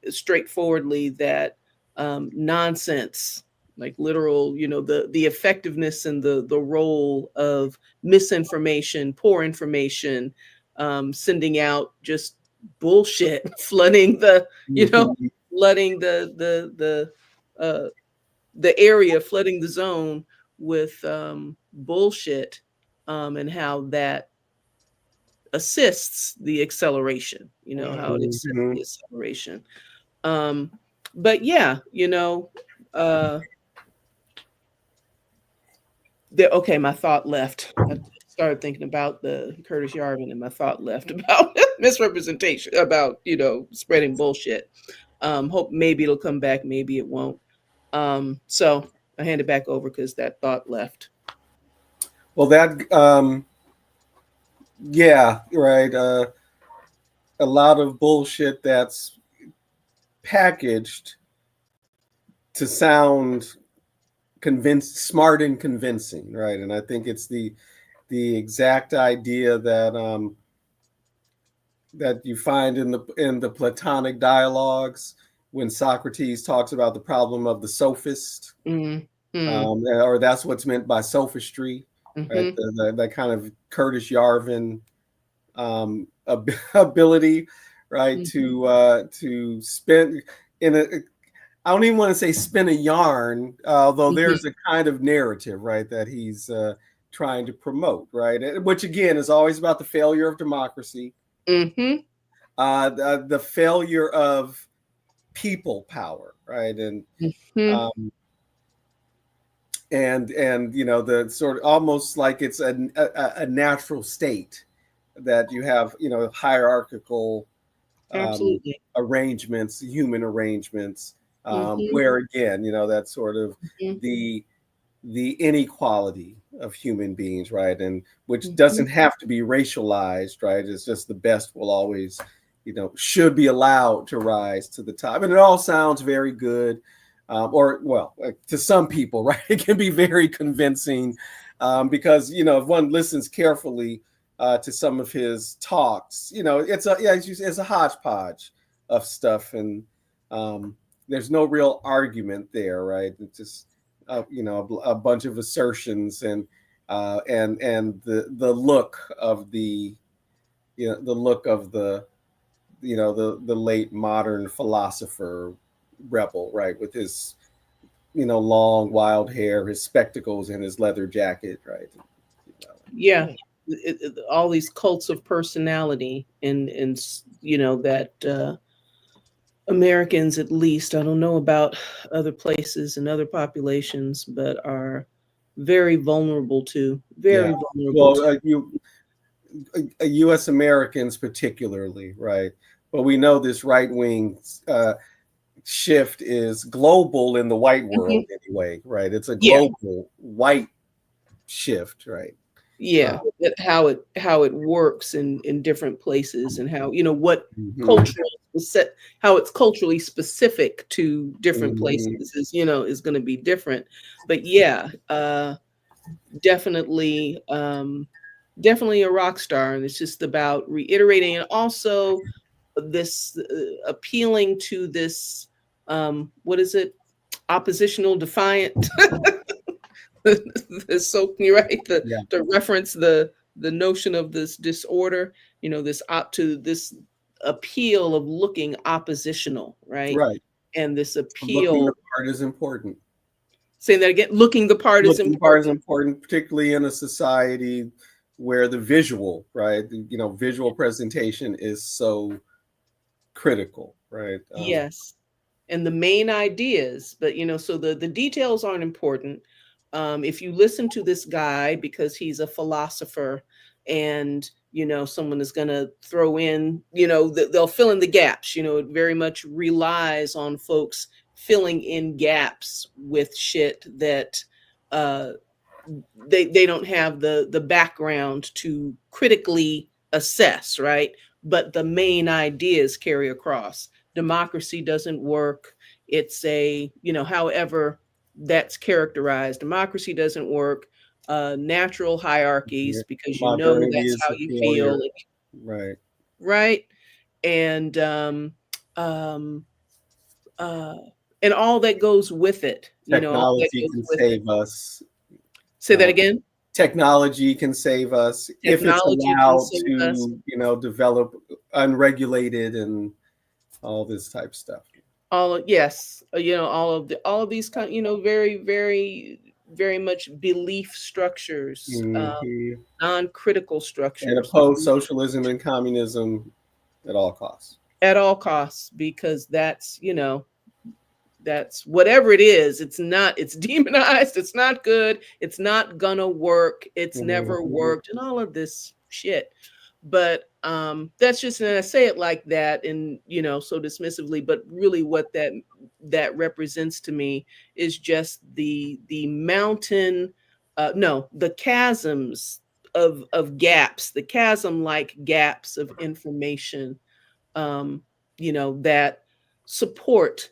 that nonsense, like literal, the effectiveness and the role of misinformation, poor information, sending out just bullshit, flooding the the area, flooding the zone with bullshit, and how that assists the acceleration, how it assists the acceleration. But yeah, okay, my thought left. started thinking about the Curtis Yarvin, and my thought left about misrepresentation, about spreading bullshit. Hope maybe it'll come back, maybe it won't. So I hand it back over because that thought left. Well, that yeah, right. A lot of bullshit that's packaged to sound smart and convincing, right? And I think it's the exact idea that that you find in the Platonic dialogues when Socrates talks about the problem of the sophist, or that's what's meant by sophistry, right? That kind of Curtis Yarvin ability, right? To spin in a, I don't even want to say spin a yarn, although there's a kind of narrative, right, that he's trying to promote, right? Which again is always about the failure of democracy, the failure of people power, right, and the sort of almost like it's a natural state that you have, hierarchical arrangements, human arrangements, where again, that's sort of the inequality of human beings, right? And which doesn't have to be racialized, right? It's just the best will always, should be allowed to rise to the top. And it all sounds very good. To some people, right? It can be very convincing because, if one listens carefully to some of his talks, it's a hodgepodge of stuff. And there's no real argument there, right? It's just, a bunch of assertions and the look of the late modern philosopher rebel, right, with his long wild hair, his spectacles, and his leather jacket, right? All these cults of personality, and that Americans, at least, I don't know about other places and other populations, but are very vulnerable to. U.S. Americans particularly, right? But we know this right-wing shift is global in the white world anyway, right? It's a global white shift, right? How it works in different places, and how what how it's culturally specific to different places is is going to be different. But definitely a rock star, and it's just about reiterating, and also this appealing to this what is it, oppositional defiant so you're right, to reference the notion of this disorder, this this appeal of looking oppositional, right? And this appeal, looking the part is important. Say that again. Looking the part is important, particularly in a society where the visual, right, visual presentation is so critical, right? Yes, and the main ideas, but so the details aren't important. If you listen to this guy because he's a philosopher, and someone is going to throw in, they'll fill in the gaps. It very much relies on folks filling in gaps with shit that they don't have the background to critically assess, right? But the main ideas carry across. Democracy doesn't work. It's however that's characterized. Democracy doesn't work. Natural hierarchies, because that's how you feel. Right. Right. And all that goes with it. Technology can save us. Say that again. Technology can save us if it's allowed to develop unregulated and all this type stuff. All of these kind, very, very, very much belief structures, non-critical structures, and oppose socialism and communism at all costs. At all costs, because that's That's whatever it is. It's not, it's demonized. It's not good. It's not gonna work. It's never worked, and all of this shit. But that's just, and I say it like that, and so dismissively, but really what that represents to me is just the mountain, no, the chasms of gaps, the chasm like gaps of information, that support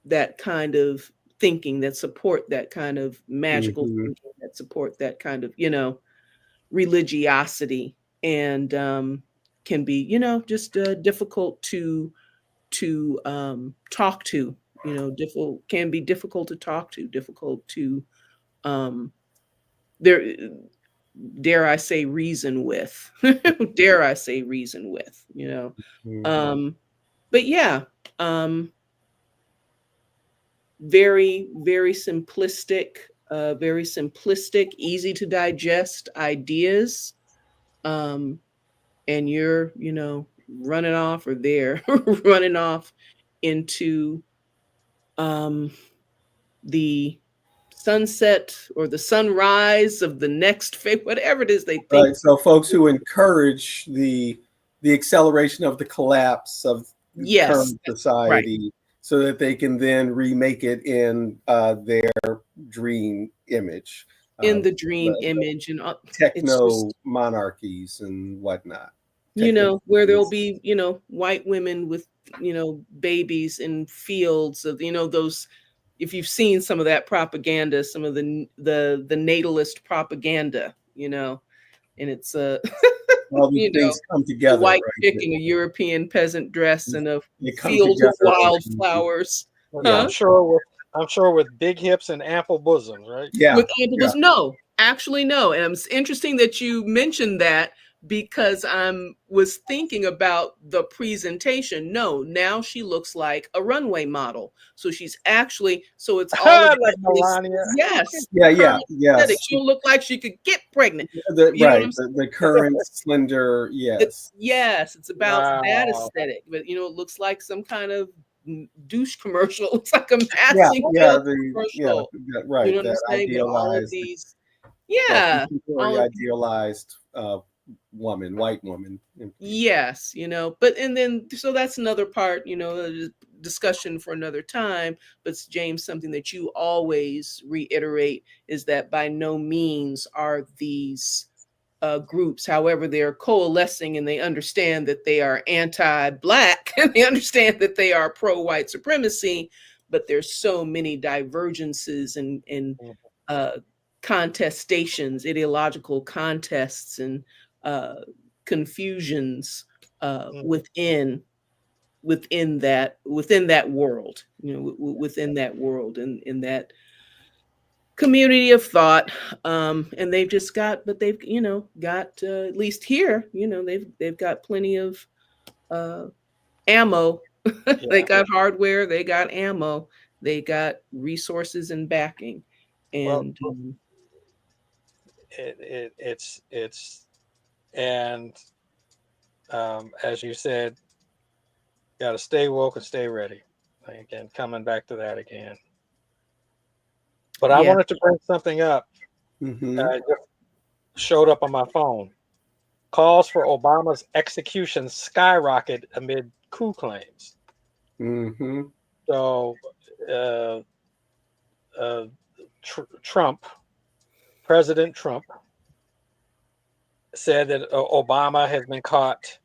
that kind of thinking, that support that kind of magical thinking, that support that kind of, religiosity, and can be, just difficult to talk to, can be difficult to talk to, difficult to there dare I say reason with, dare I say reason with, but yeah, very, very simplistic, easy to digest ideas. And you're, running off, or they're running off into the sunset or the sunrise of the next phase, whatever it is they think. Right. So folks who encourage the acceleration of the collapse of current society, right, so that they can then remake it in their dream image. In the dream image, and techno monarchies and whatnot. Where there'll be, white women with, babies in fields of, those, if you've seen some of that propaganda, some of the natalist propaganda, and it's all these things come together, a white right? chick in a European peasant dress and a field of wildflowers. Yeah, I'm sure with big hips and ample bosoms, right? Yeah. With ample bosoms. No, actually, no. And it's interesting that you mentioned that, because I was thinking about the presentation. No, now she looks like a runway model. So she's actually, so it's all like Melania. Yes. Yeah. She'll look like she could get pregnant. The current slender, yes. It's about that aesthetic. But it looks like some kind of douche commercial. It's like a massive commercial. Right. You know what I'm saying? All of these, idealized white woman. Yes, but and then so that's another part, discussion for another time. But James, something that you always reiterate is that by no means are these groups, however they're coalescing, and they understand that they are anti-Black and they understand that they are pro-white supremacy, but there's so many divergences and contestations, ideological contests, and confusions within that world, within that world, and in that community of thought, and they've just got, but they've got at least here, they've got plenty of ammo. They got hardware, they got ammo, they got resources and backing, and it's and as you said, got to stay woke and stay ready. Again, coming back to that again. But I wanted to bring something up. Just showed up on my phone. Calls for Obama's execution skyrocket amid coup claims. So President Trump said that Obama has been caught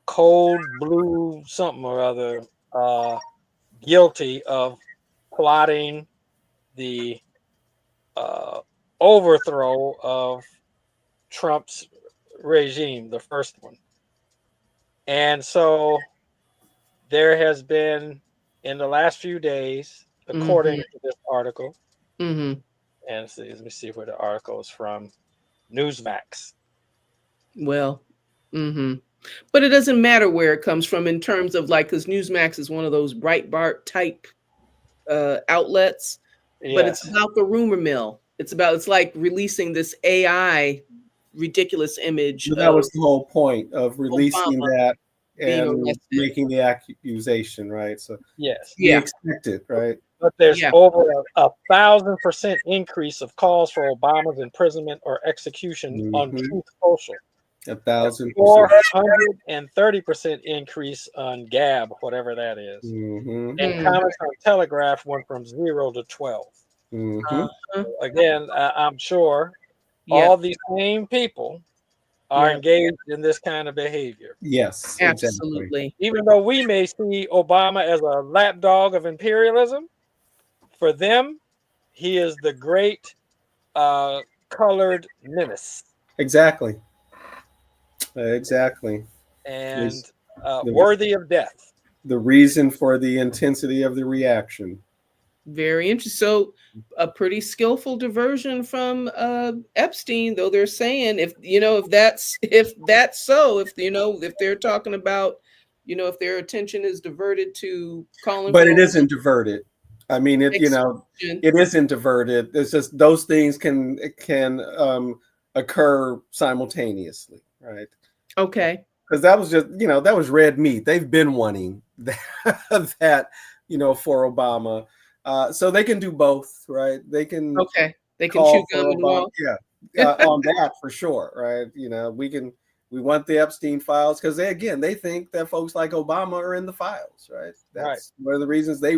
cold blue something or other, guilty of plotting the overthrow of Trump's regime, the first one. And so there has been, in the last few days, according to this article, and let me see where the article is from, Newsmax. Well, but it doesn't matter where it comes from in terms of because Newsmax is one of those Breitbart type outlets, but it's about the rumor mill. It's like releasing this AI ridiculous image. That was the whole point of releasing Obama. that Being and arrested. making the accusation, right? So Yes. we Yeah. expect it, right? But there's Yeah. over a 1,000% increase of calls for Obama's imprisonment or execution on Mhm. Truth Social. 1,000%. 430% increase on Gab, whatever that is. Mhm. And comments on Telegraph went from 0 to 12. Mhm. Uh-huh. Again, I'm sure Yeah. all these same people are Yeah. engaged in this kind of behavior. Yes, exactly. Absolutely. Even though we may see Obama as a lapdog of imperialism, for them, he is the great colored menace. Exactly. Exactly. And Is the worthy of death. the reason for the intensity of the reaction. Very interesting. So a pretty skillful diversion from Epstein, though they're saying if that's so, if they're talking about, if their attention is diverted to calling But for it isn't diverted. I mean, it extortion. it isn't diverted. It's just those things can occur simultaneously, right? Okay. Because that was just that was red meat. They've been wanting that for Obama, so they can do both, right? They can Okay. They can chew call gum for and Obama, walk. on that for sure, right? We want the Epstein files because they think that folks like Obama are in the files, right? That's one of the reasons the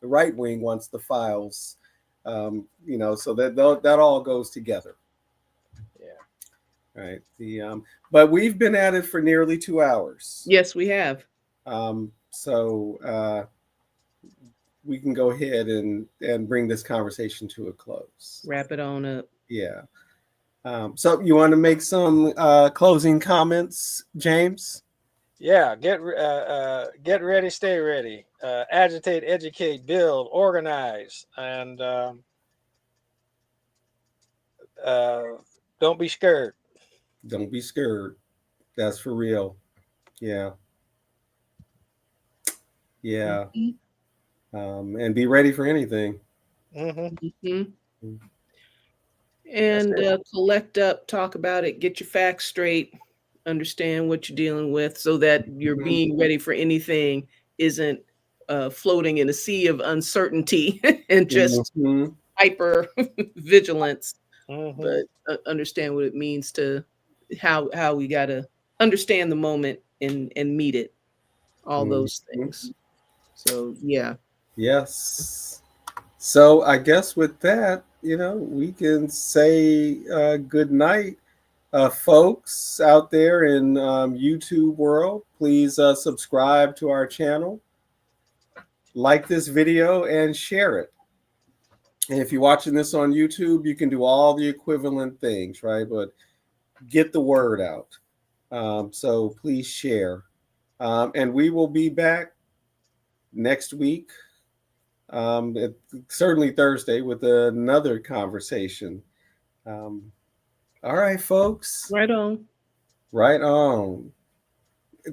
right wing wants the files, so that all goes together. Yeah. Right. But we've been at it for nearly 2 hours. Yes, we have. So we can go ahead and bring this conversation to a close. Wrap it on up. Yeah. So you want to make some closing comments, James? Yeah, get ready, stay ready. Agitate, educate, build, organize, and don't be scared. Don't be scared. That's for real. Yeah. Yeah. And be ready for anything. Mm-hmm. And collect up, talk about it, get your facts straight, understand what you're dealing with so that you're being ready for anything isn't floating in a sea of uncertainty and just hyper vigilance, but understand what it means to how we got to understand the moment and meet it, all those things. So yeah. Yes. So I guess with that, we can say good night, folks out there in YouTube world. Please subscribe to our channel, like this video, and share it. And if you're watching this on YouTube, you can do all the equivalent things, right? But get the word out. So please share. And we will be back next week, certainly Thursday, with another conversation. All right, folks. Right on. Right on.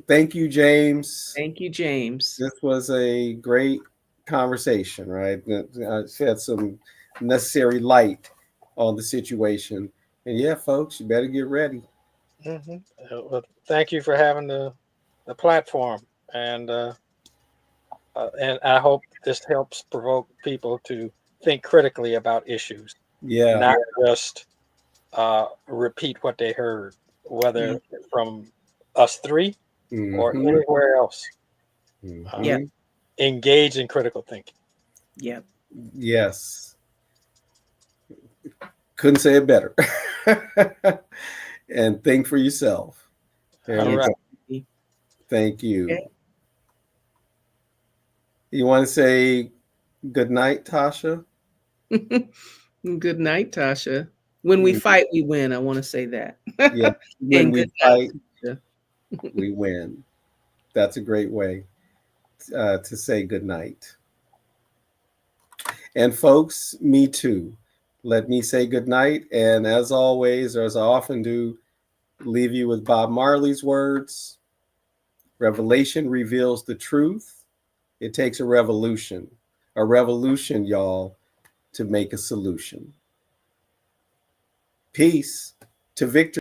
Thank you, James. Thank you, James. This was a great conversation, right? Shed some necessary light on the situation. And yeah, folks, you better get ready. Well, thank you for having the platform, and I hope this helps provoke people to think critically about issues. Yeah. Not just repeat what they heard, whether from us three or anywhere else. Yeah. Engage in critical thinking. Yeah. Yes. Couldn't say it better. And think for yourself. All right. Thank you. Okay. You want to say good night, Tasha? Good night, Tasha. When we fight, we win. I want to say that. Yeah. When we fight, night, we win. That's a great way to say good night. And folks, me too. Let me say good night. And as always, or as I often do, leave you with Bob Marley's words. Revelation reveals the truth. It takes a revolution, y'all, to make a solution. Peace to victory.